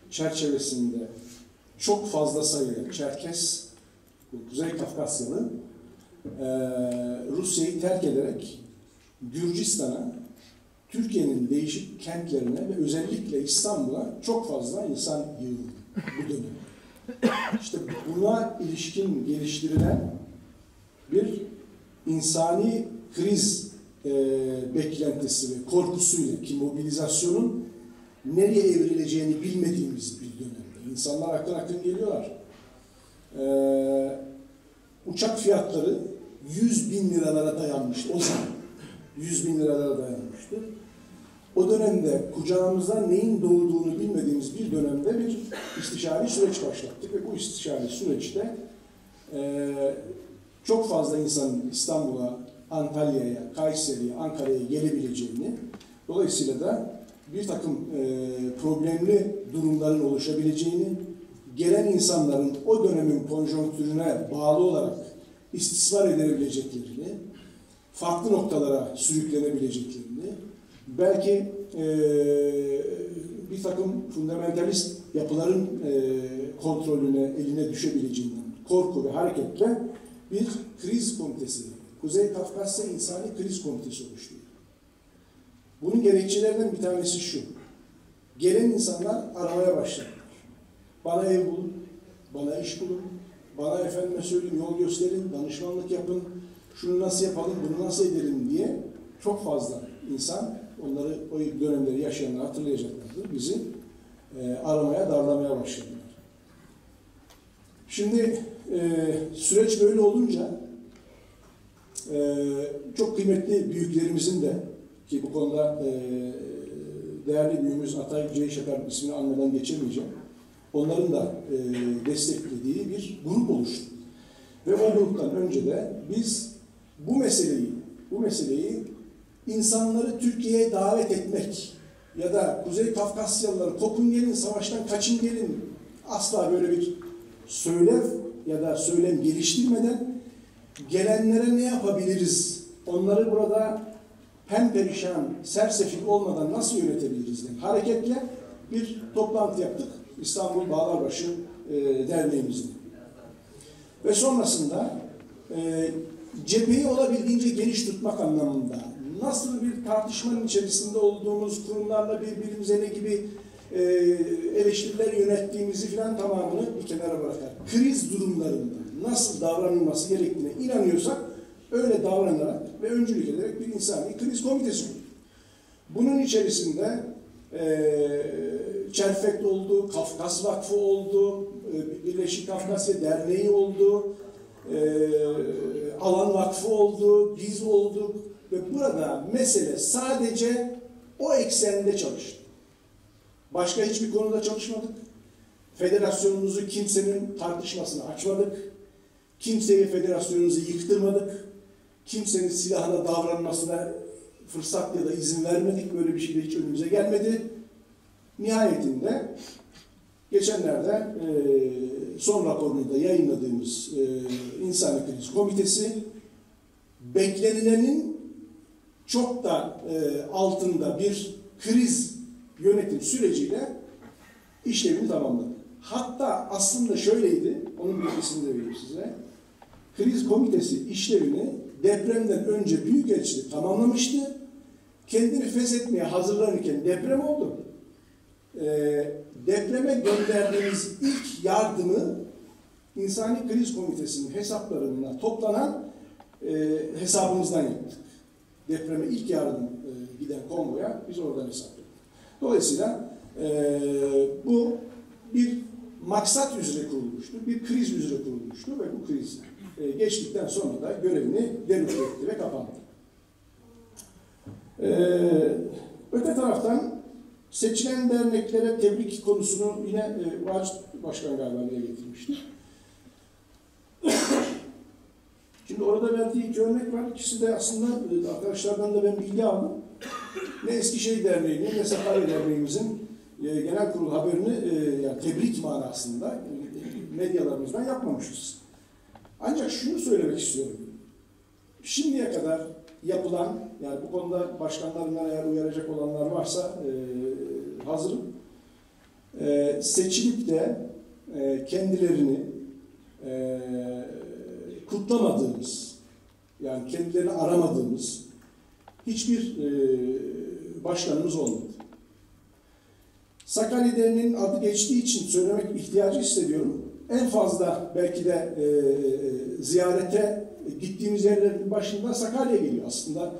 çerçevesinde çok fazla sayıda Çerkes, Kuzey Kafkasyalı Rusya'yı terk ederek Gürcistan'a, Türkiye'nin değişik kentlerine ve özellikle İstanbul'a çok fazla insan yığıldı bu dönem. İşte buna ilişkin geliştirilen bir insani kriz beklentisi ve korkusuyla ki mobilizasyonun nereye evrileceğini bilmediğimiz bir dönemde. İnsanlar akın akın geliyorlar. Uçak fiyatları 100.000 liralara dayanmıştı. O zaman 100.000 liralara dayanmıştı. O dönemde kucağımızda neyin doğduğunu bilmediğimiz bir dönemde bir istişari süreç başlattık ve bu istişari süreçte çok fazla insanın İstanbul'a, Antalya'ya, Kayseri'ye, Ankara'ya gelebileceğini, dolayısıyla da bir takım problemli durumların oluşabileceğini, gelen insanların o dönemin konjonktürüne bağlı olarak istismar edilebileceklerini, farklı noktalara sürüklenebileceklerini, belki bir takım fundamentalist yapıların kontrolüne, eline düşebileceğinden korku ve hareketle bir kriz komitesi, Kuzey Kafkasya İnsani Kriz Komitesi oluşturuyor. Bunun gerekçelerinden bir tanesi şu: gelen insanlar aramaya başladılar. Bana ev bulun, bana iş bulun, bana efendime söyleyeyim yol gösterin, danışmanlık yapın, şunu nasıl yapalım, bunu nasıl edelim diye çok fazla insan, onları o dönemleri yaşayanlar hatırlayacaklardır, bizi aramaya, darlamaya başladılar. Şimdi süreç böyle olunca çok kıymetli büyüklerimizin de, ki bu konuda değerli büyüğümüz Atay Ceyşakar ismini anmadan geçemeyeceğim, onların da desteklediği bir grup oluştu. Ve o gruptan önce de biz bu meseleyi insanları Türkiye'ye davet etmek ya da Kuzey Kafkasyalıları kopun gelin, savaştan kaçın gelin, asla böyle bir söylev ya da söylem geliştirmeden gelenlere ne yapabiliriz, onları burada hem perişan, sersefil olmadan nasıl yönetebiliriz diye hareketle bir toplantı yaptık İstanbul Bağlarbaşı Derneğimizde. Ve sonrasında cepheyi olabildiğince geniş tutmak anlamında nasıl bir tartışmanın içerisinde olduğumuz, kurumlarla birbirimize ne gibi eleştiriler yönettiğimizi filan tamamını bir kenara bırakar. Kriz durumlarında nasıl davranılması gerektiğine inanıyorsak öyle davranarak ve öncülük ederek bir insani kriz komitesi oldu. Bunun içerisinde Çerfek oldu, Kafkas Vakfı oldu, Birleşik Kafkasya Derneği oldu, Alan Vakfı oldu, biz olduk. ve burada mesele sadece o eksende çalıştı. Başka hiçbir konuda çalışmadık. Federasyonumuzu kimsenin tartışmasını açmadık. Kimseye federasyonumuzu yıktırmadık. Kimsenin silahla davranmasına fırsat ya da izin vermedik. Böyle bir şey de hiç önümüze gelmedi. Nihayetinde geçenlerde son raporunu da yayınladığımız İnsani Kriz Komitesi beklenilenin çok da altında bir kriz yönetim süreciyle işlevini tamamladı. Hatta aslında şöyleydi, onun bilgisini de vereyim size. Kriz Komitesi işlevini depremden önce Büyükelçilik tamamlamıştı. Kendini feshetmeye hazırlanırken deprem oldu. Depreme gönderdiğimiz ilk yardımı İnsani Kriz Komitesi'nin hesaplarına toplanan hesabımızdan yaptık. Depreme ilk yardım giden konvoya biz oradan hesapladık. Dolayısıyla bu bir maksat üzere kurulmuştu, bir kriz üzere kurulmuştu ve bu kriz geçtikten sonra da görevini devreye etti ve kapandı. Öte taraftan seçilen derneklere tebrik konusunu yine Vacit Başkan galiba dile getirmişti. Şimdi orada verdiği iki örnek var. İkisi de aslında arkadaşlardan da ben bilgi aldım. Ne Eskişehir Derneği'nin ne Sakarya Derneğimizin genel kurul haberini yani tebrik manasında medyalarımızdan yapmamışız. Ancak şunu söylemek istiyorum. Şimdiye kadar yapılan, yani bu konuda başkanlarından eğer uyaracak olanlar varsa hazırım. Seçilip de kendilerini kutlamadığımız, yani kendilerini aramadığımız hiçbir başkanımız olmadı. Sakarya Derneği'nin adı geçtiği için söylemek ihtiyacı hissediyorum. En fazla belki de ziyarete gittiğimiz yerlerin başında Sakarya geliyor. Aslında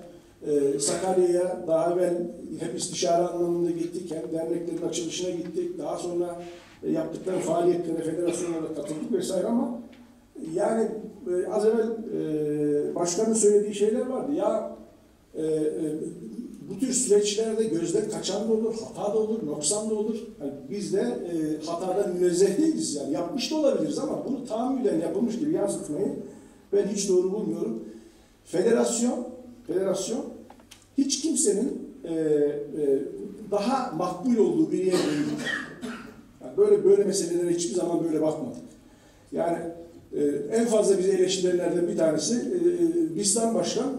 Sakarya'ya daha evvel hep istişare anlamında gittik, hem derneklerin açılışına gittik, daha sonra yaptıkları faaliyetlere, federasyonlara katıldık vesaire ama yani az evvel başkanın söylediği şeyler vardı. Ya bu tür süreçlerde gözden kaçan da olur, hata da olur, noksan da olur. Yani biz de hatadan münezzeh değiliz. Yani yapmış da olabiliriz ama bunu tahammüden yapılmış gibi yansıtmayı ben hiç doğru bulmuyorum. Federasyon hiç kimsenin daha makbul olduğu bir yer değil. Yani böyle meselelere hiçbir zaman böyle bakmadık. Yani en fazla bizi eleştirilenlerden bir tanesi Bistan Başkan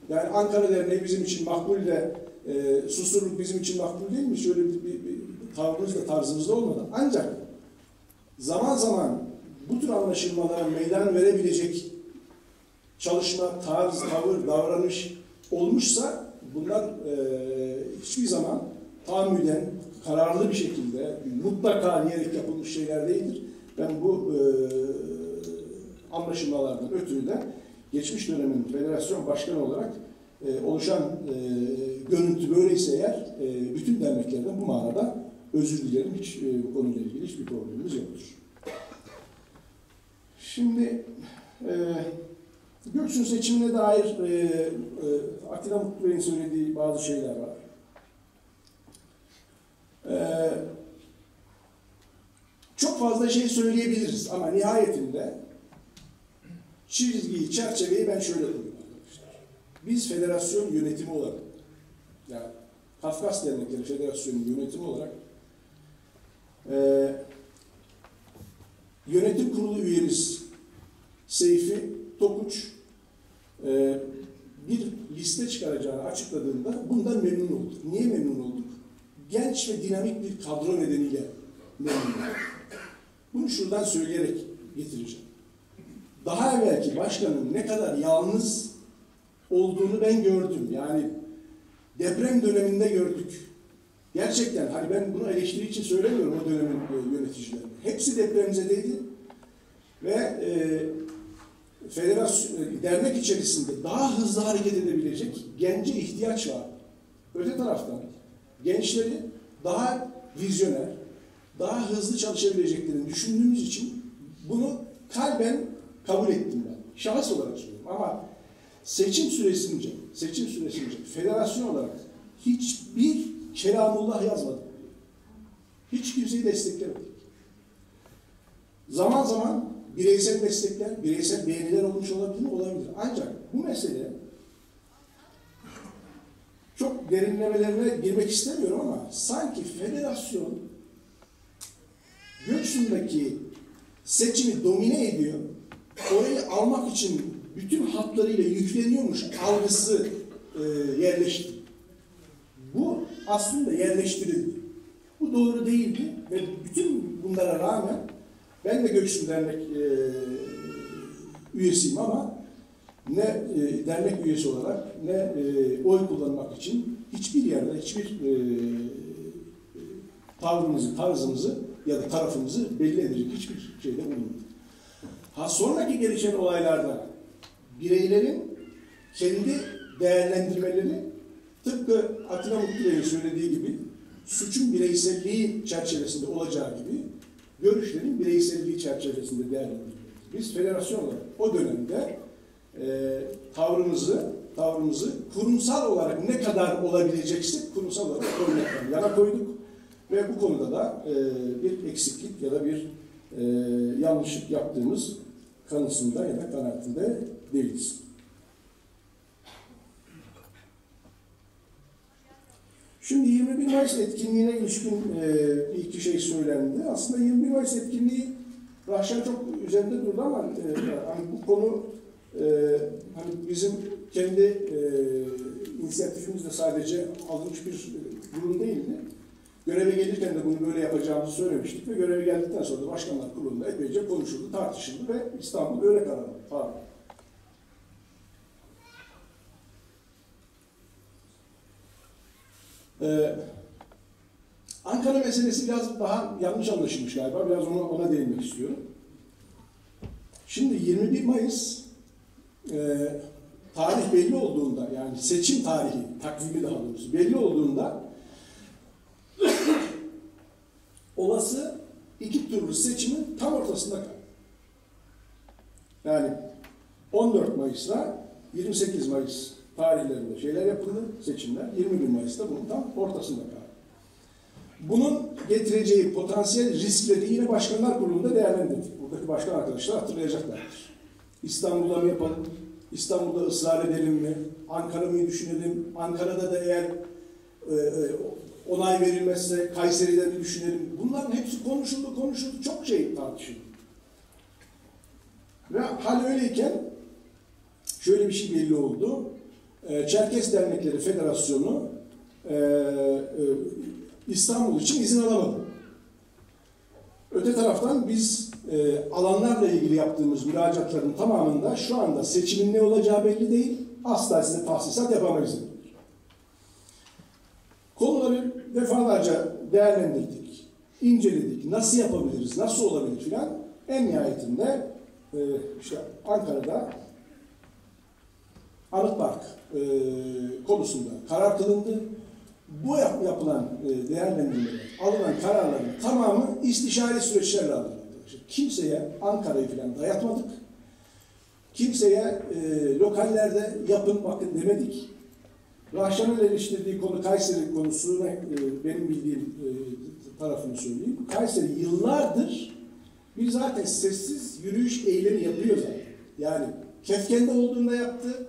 yani Ankara Derneği bizim için makbul de Susurluk bizim için makbul değil mi? Şöyle bir tarzımız da olmadı. Ancak zaman zaman bu tür anlaşılmalara meydan verebilecek çalışma, tarz, tavır, davranış olmuşsa bunlar hiçbir zaman tahammüden, kararlı bir şekilde mutlaka diyerek yapılmış şeyler değildir. Ben bu anlaşılmalardan ötürü de geçmiş dönemin federasyon başkanı olarak oluşan görüntü böyleyse eğer bütün derneklerden bu manada özür dilerim. Hiç bu konuyla ilgili hiçbir problemimiz yoktur. Şimdi Göksu'nun seçimine dair Atilla Mutlu Bey'in söylediği bazı şeyler var. Çok fazla şey söyleyebiliriz ama nihayetinde çizgiyi, çerçeveyi ben şöyle koyuyorum arkadaşlar. Biz federasyon yönetimi olarak, yani Kafkas Dernekleri Federasyonu yönetimi olarak yönetim kurulu üyemiz Seyfi Tokuç bir liste çıkaracağını açıkladığında bundan memnun olduk. Niye memnun olduk? Genç ve dinamik bir kadro nedeniyle memnun olduk. Bunu şuradan söyleyerek getireceğim. Daha evvelki başkanın ne kadar yalnız olduğunu ben gördüm. Yani deprem döneminde gördük. Gerçekten hani ben bunu eleştiri için söylemiyorum o dönemin yöneticileri. Hepsi depremzedeydi ve federasyon, dernek içerisinde daha hızlı hareket edebilecek gence ihtiyaç var. Öte taraftan gençleri daha vizyoner, daha hızlı çalışabileceklerini düşündüğümüz için bunu kalben kabul ettim ben. Şahıs olarak söylüyorum ama seçim süresince federasyon olarak hiçbir kelamullah yazmadık. Hiç kimseyi desteklemedik. Zaman zaman bireysel destekler, bireysel beğeniler olmuş olabilir mi? Olabilir. Ancak bu mesele çok derinlemelerine girmek istemiyorum ama sanki federasyon Göksu'ndaki seçimi domine ediyor. Orayı almak için bütün hatlarıyla yükleniyormuş algısı yerleşti. Bu aslında yerleştirildi. Bu doğru değildi ve bütün bunlara rağmen ben de Göksu Dernek üyesiyim ama ne dernek üyesi olarak ne oy kullanmak için hiçbir yerde hiçbir tarzımızı ya da tarafımızı belli edecek hiçbir şeyde bulunmadık. Sonraki gelişen olaylarda bireylerin kendi değerlendirmeleri tıpkı Atilla Mutlu Bey'in söylediği gibi suçun bireyselliği çerçevesinde olacağı gibi görüşlerin bireyselliği çerçevesinde değerlendirilmelidir. Biz federasyon olarak o dönemde tavrımızı kurumsal olarak ne kadar olabileceksek kurumsal olarak koymaktan yana koyduk ve bu konuda da bir eksiklik ya da bir yanlışlık yaptığımız kanısında ya da kanaatinde değiliz. Şimdi 21 Mayıs etkinliğine ilişkin bir iki şey söylendi. Aslında 21 Mayıs etkinliği Rahşan çok üzerinde durdu ama hani bu konu hani bizim kendi inisiyatifimizle sadece alınmış bir durum değildi. Göreve gelirken de bunu böyle yapacağımızı söylemiştik ve göreve geldikten sonra da Başkanlar Kurulu'nda epeyce konuşuldu, tartışıldı ve İstanbul öyle karar aldı. Ankara meselesi biraz daha yanlış anlaşılmış galiba. Biraz ona değinmek istiyorum. Şimdi 21 Mayıs tarih belli olduğunda, yani seçim tarihi, takvimi daha doğrusu belli olduğunda olası iki turlu seçimin tam ortasında kaldı. Yani 14 Mayıs'la 28 Mayıs tarihlerinde şeyler yapıldı, seçimler. 21 Mayıs'ta bunun tam ortasında kaldı. Bunun getireceği potansiyel riskleri yine Başkanlar Kurulu'nda değerlendirdik. Buradaki başkan arkadaşlar hatırlayacaklardır. İstanbul'da mı yapalım? İstanbul'da ısrar edelim mi? Ankara'yı düşünelim. Ankara'da da eğer onay verilmezse Kayseri'den mi düşünelim? Bunların hepsi konuşuldu. Çok şey tartışıldı. Ve hal öyleyken şöyle bir şey belli oldu. Çerkes Dernekleri Federasyonu İstanbul için izin alamadı. Öte taraftan biz alanlarla ilgili yaptığımız müracaatların tamamında şu anda seçimin ne olacağı belli değil. Asla size tahsisat yapamayız. Konuları defalarca değerlendirdik, inceledik. Nasıl yapabiliriz, nasıl olabilir filan. En nihayetinde işte Ankara'da Anıt Park konusunda karar kılındı. Bu yapılan değerlendirmeler, alınan kararların tamamı istişare süreçlerle alındı. Kimseye Ankara'yı falan dayatmadık. Kimseye lokallerde yapın bakın demedik. Rahşan'ın eleştirdiği konu Kayseri konusu, benim bildiğim tarafını söyleyeyim. Kayseri yıllardır bir zaten sessiz yürüyüş eylemi yapıyor zaten. Yani Kefken'de olduğunda yaptı.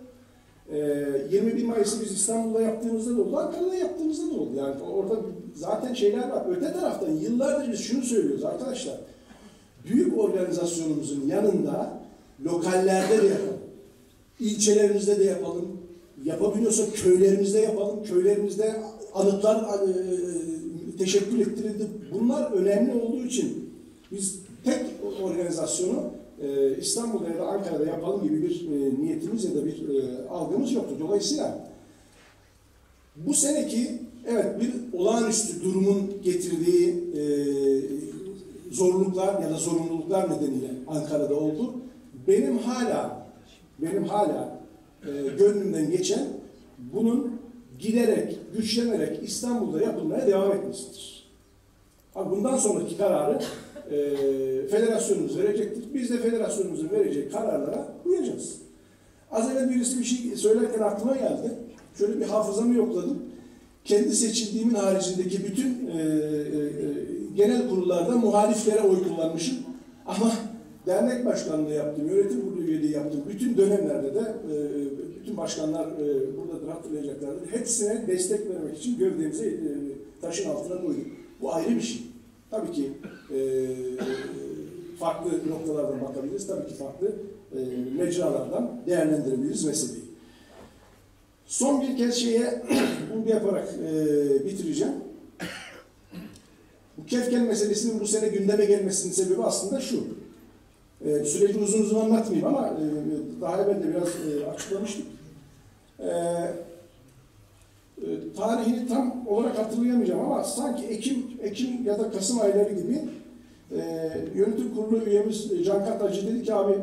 21 Mayıs'ı biz İstanbul'da yaptığımızda da oldu, Ankara'da yaptığımızda da oldu. Yani orada zaten şeyler var. Öte taraftan yıllardır biz şunu söylüyoruz arkadaşlar. Büyük organizasyonumuzun yanında lokallerde de yapalım. İlçelerimizde de yapalım. Yapabiliyorsak köylerimizde yapalım. Köylerimizde anıtlar teşekkür ettirildi. Bunlar önemli olduğu için biz tek organizasyonu İstanbul'da ya da Ankara'da yapalım gibi bir niyetimiz ya da bir algımız yoktu. Dolayısıyla bu seneki evet bir olağanüstü durumun getirdiği zorluklar ya da zorunluluklar nedeniyle Ankara'da oldu. Benim hala gönlümden geçen bunun giderek, güçlenerek İstanbul'da yapılmaya devam etmesidir. Bundan sonraki kararı federasyonumuz verecektir. Biz de federasyonumuzun vereceği kararlara uyacağız. Az evvel birisi bir şey söylerken aklıma geldi. Şöyle bir hafızamı yokladım. Kendi seçildiğimin haricindeki bütün genel kurullarda muhaliflere oy kullanmışım. Ama dernek başkanlığı yaptım, yönetim kurulu üyeliği yaptım. Bütün dönemlerde de bütün başkanlar buradadır, hatırlayacaklardır. Hepsine destek vermek için gövdemizi taşın altına koyduk. Bu ayrı bir şey. Tabii ki farklı noktalardan bakabiliriz. Tabii ki farklı mecralardan değerlendirebiliriz meseleyi. Son bir kez vurgu yaparak bitireceğim. Bu Kefken meselesinin bu sene gündeme gelmesinin sebebi aslında şu. Süreci uzun uzun anlatmayayım ama daha evvel de biraz açıklamıştık. Tarihini tam olarak hatırlayamayacağım ama sanki Ekim ya da Kasım ayları gibi yönetim kurulu üyemiz Can Katacı dedi ki abi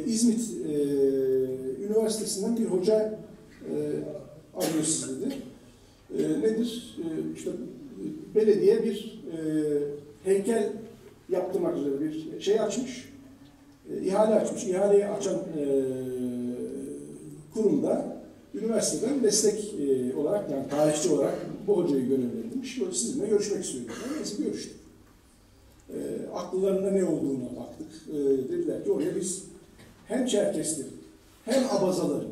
İzmit Üniversitesi'nden bir hoca arıyorsunuz dedi. Nedir? İşte belediye bir heykel yaptırmak üzere bir şey açmış. İhale açmış. İhaleyi açan kurumda üniversiteden destek olarak, yani tarihçi olarak bu hocayı görevlendirmiş. Sizinle görüşmek istiyorum. Neyse görüştük. Akıllarında ne olduğuna baktık. Dediler ki oraya biz hem Çerkesleri hem Abazaları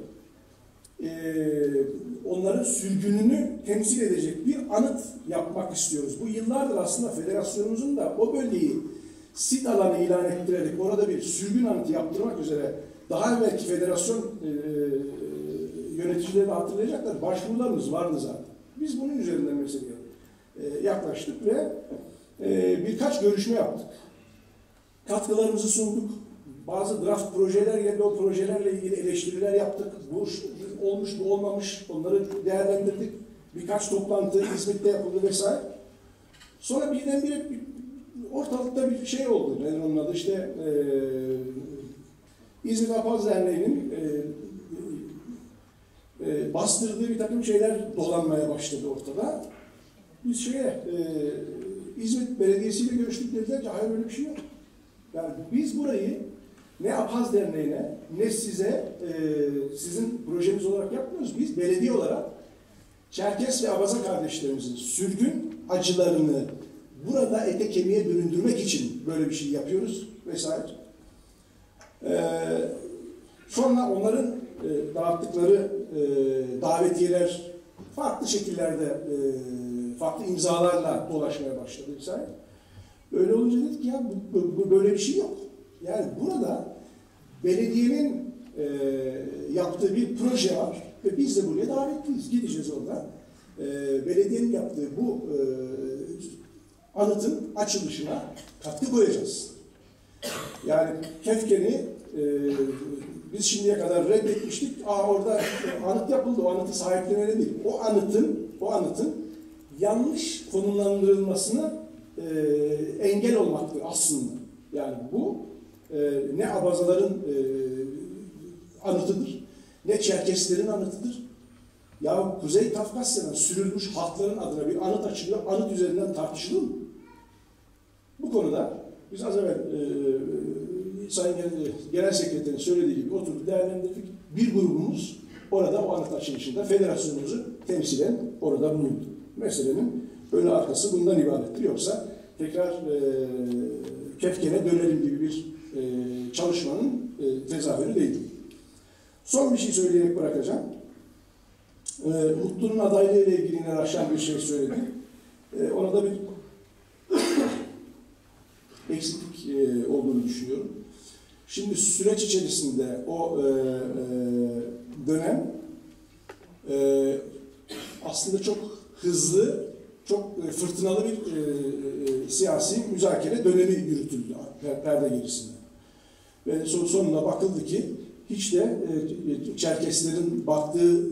onların sürgününü temsil edecek bir anıt yapmak istiyoruz. Bu yıllardır aslında federasyonumuzun da o bölgeyi sit alanı ilan ettirerek orada bir sürgün anıtı yaptırmak üzere daha evvelki federasyon yöneticileri de hatırlayacaklar. Başvurularımız vardı zaten. Biz bunun üzerinden meseleye yaklaştık ve birkaç görüşme yaptık. Katkılarımızı sunduk. Bazı draft projeler geldi. O projelerle ilgili eleştiriler yaptık. Bu olmuş, bu olmamış. Onları değerlendirdik. Birkaç toplantı İzmit'te yapıldı vesaire. Sonra birdenbire ortalıkta bir şey oldu. Nedir onun adı? İşte İzmit Apaz Derneği'nin bastırdığı bir takım şeyler dolanmaya başladı ortada. Biz İzmit Belediyesi'yle görüştük, dediler ki hayır öyle bir şey yok. Yani biz burayı ne Apaz Derneği'ne ne size sizin projeniz olarak yapmıyoruz. Biz belediye olarak Çerkes ve Abaza kardeşlerimizin sürgün acılarını burada ete kemiğe büründürmek için böyle bir şey yapıyoruz vesaire. Sonra onların dağıttıkları davetiyeler farklı şekillerde farklı imzalarla dolaşmaya başladı vesaire. Öyle olunca dedik ya bu böyle bir şey yok. Yani burada belediyenin yaptığı bir proje var ve biz de buraya davetliyiz. Gideceğiz orada. Belediyenin yaptığı bu anıtın açılışına katkı koyacağız. Yani Kefken'i biz şimdiye kadar reddetmiştik. Orada anıt yapıldı. O anıtı sahiplenene değil. O anıtın yanlış konumlandırılmasına engel olmaktır aslında. Yani bu ne Abazaların anıtıdır, ne Çerkeslerin anıtıdır. Ya Kuzey Kafkasya'dan sürülmüş halkların adına bir anıt açılıyor, anıt üzerinden tartışılır mı? Bu konuda biz az evvel Sayın Genel Sekreterin söylediği gibi oturduk, değerlendirdik. Bir grubumuz orada o anıt açılışında federasyonumuzu temsilen orada bulundu. Meselenin böyle arkası bundan ibarettir. Yoksa tekrar Kefken'e dönelim gibi bir çalışmanın tezahürü değil. Son bir şey söyleyerek bırakacağım. Mutlu'nun adaylığı ile ilgili yine Raşan bir şey söyledi. Ona da bir eksiklik olduğunu düşünüyorum. Şimdi süreç içerisinde o dönem aslında çok hızlı, çok fırtınalı bir siyasi müzakere dönemi yürütüldü perde gerisinde. Ve sonuna bakıldı ki hiç de Çerkeslerin baktığı,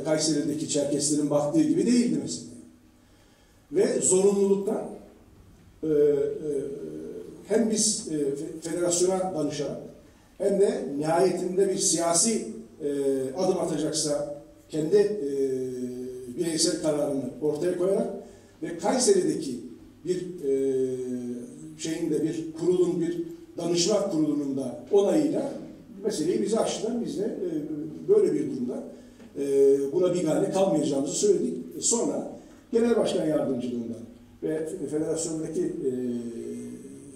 Kayseri'deki Çerkeslerin baktığı gibi değildi mesela. Ve zorunluluktan hem biz federasyona danışarak hem de nihayetinde bir siyasi adım atacaksa kendi bireysel kararını ortaya koyarak ve Kayseri'deki bir bir kurulun, bir danışma kurulunun da onayıyla meseleyi bize açtılar. Biz de böyle bir durumda buna bigane kalmayacağımızı söyledik. Sonra genel başkan yardımcılığından ve federasyondaki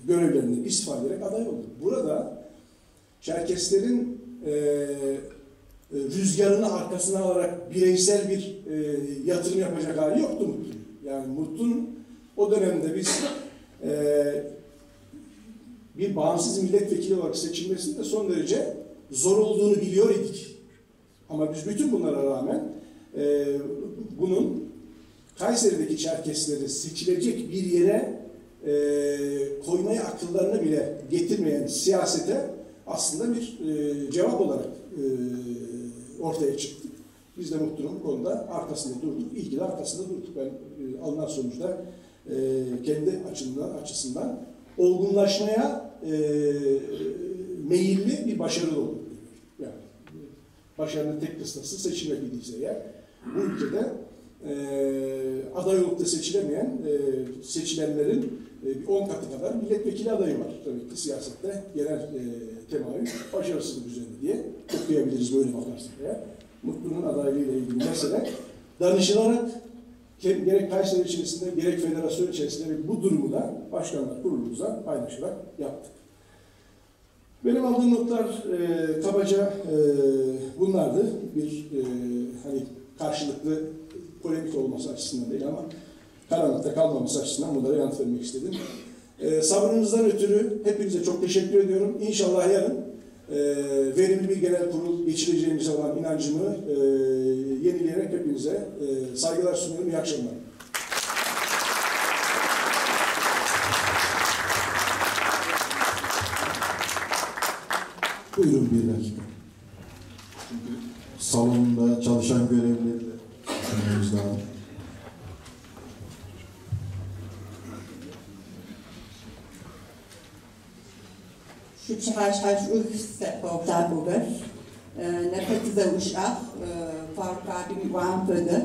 görevlerinden istifa ederek aday oldu. Burada Çerkeslerin rüzgarını arkasına alarak bireysel bir yatırım yapacak hali yoktu Mutlu'nun. Yani Mutlu'nun o dönemde biz bir bağımsız milletvekili olarak seçilmesinin de son derece zor olduğunu biliyor idik. Ama biz bütün bunlara rağmen bunun Kayseri'deki Çerkesleri seçilecek bir yere koymaya akıllarına bile getirmeyen siyasete aslında bir cevap olarak ortaya çıktık. Biz de Mutlu'nun bu konuda arkasında durduk. İyi ki de arkasında durduk. Ben alınan sonuçta kendi açısından olgunlaşmaya meyilli bir başarılı oldu. Yani başarının tek kıstası seçilmek idiyse eğer bu ülkede aday olup da seçilemeyen seçilenlerin 10 katı kadar milletvekili adayı var. Tabii ki siyasette genel temayül başarısızlık üzerine diye okuyabiliriz böyle bakarsak eğer. Mutlu'nun adaylığıyla ilgili mesele danışılarak gerek Kayseri içerisinde gerek federasyon içerisinde bu durumu da başkanlar kurulumuzla paylaşarak yaptık. Benim aldığım notlar kabaca bunlardı. Bir hani karşılıklı polemik olması açısından değil ama karanlıkta kalmaması açısından bunlara yanıt vermek istedim. Sabrınızdan ötürü hepinize çok teşekkür ediyorum. İnşallah yarın verimli bir genel kurul geçireceğimize olan inancımı yenileyerek hepinize saygılar sunuyorum. İyi akşamlar. Buyurun bir dakika. Çünkü salonda çalışan görevlileri düşünmemiz lazım. Şüphesiz orta bulur. Nefetize uşak, Faruk abim vampırdı.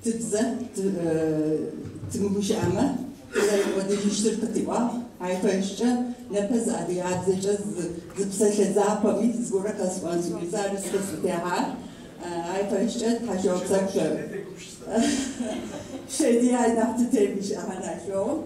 Tıpzı, tımmış ama, o da iştir kıtıva. Hayfayışça, nefes adı yazıcı, zıpsaşa zapami, zgora kasmansı, güzel rızkısı tehar. Hayfayışça, taşı oksak şey diye aynaktı tebmiş ahanaşoğum.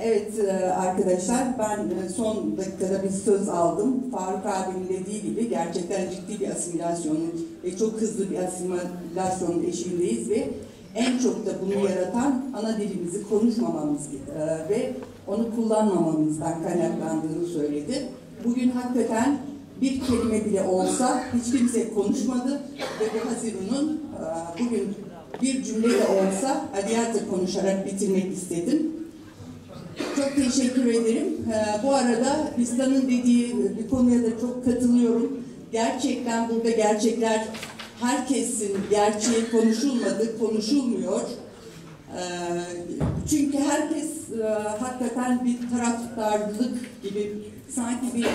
Evet arkadaşlar, ben son dakikada bir söz aldım. Faruk abinin dediği gibi gerçekten ciddi bir asimilasyonun ve çok hızlı bir asimilasyonun eşiğindeyiz ve en çok da bunu yaratan ana dilimizi konuşmamamız ve onu kullanmamamızdan kaynaklandığını söyledi. Bugün hakikaten bir kelime bile olsa hiç kimse konuşmadı ve bu Haziru'nun bugün bir cümle de olsa Adiyat'la konuşarak bitirmek istedim. Çok teşekkür ederim. Bu arada Bistan'ın dediği bir konuya da çok katılıyorum. Gerçekten burada gerçekler herkesin gerçeği konuşulmadı, konuşulmuyor. Çünkü herkes hakikaten bir taraftarlık gibi, sanki bir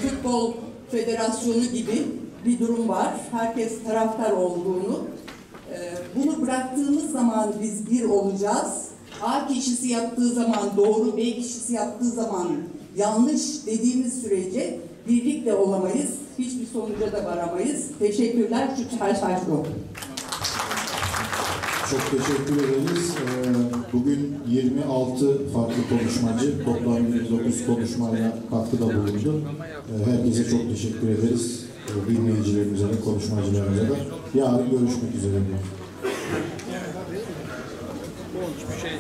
futbol federasyonu gibi bir durum var. Herkes taraftar olduğunu. Bunu bıraktığımız zaman biz bir olacağız. A kişisi yaptığı zaman doğru, B kişisi yaptığı zaman yanlış dediğimiz sürece birlikte olamayız. Hiçbir sonuca da varamayız. Teşekkürler. Çok teşekkür ederiz. Bugün 26 farklı konuşmacı, toplam 29 konuşmayla katkıda bulundu. Herkese çok teşekkür ederiz. Dinleyicilerimize de, konuşmacılarımıza da. Yarın görüşmek üzere. Hiçbir şey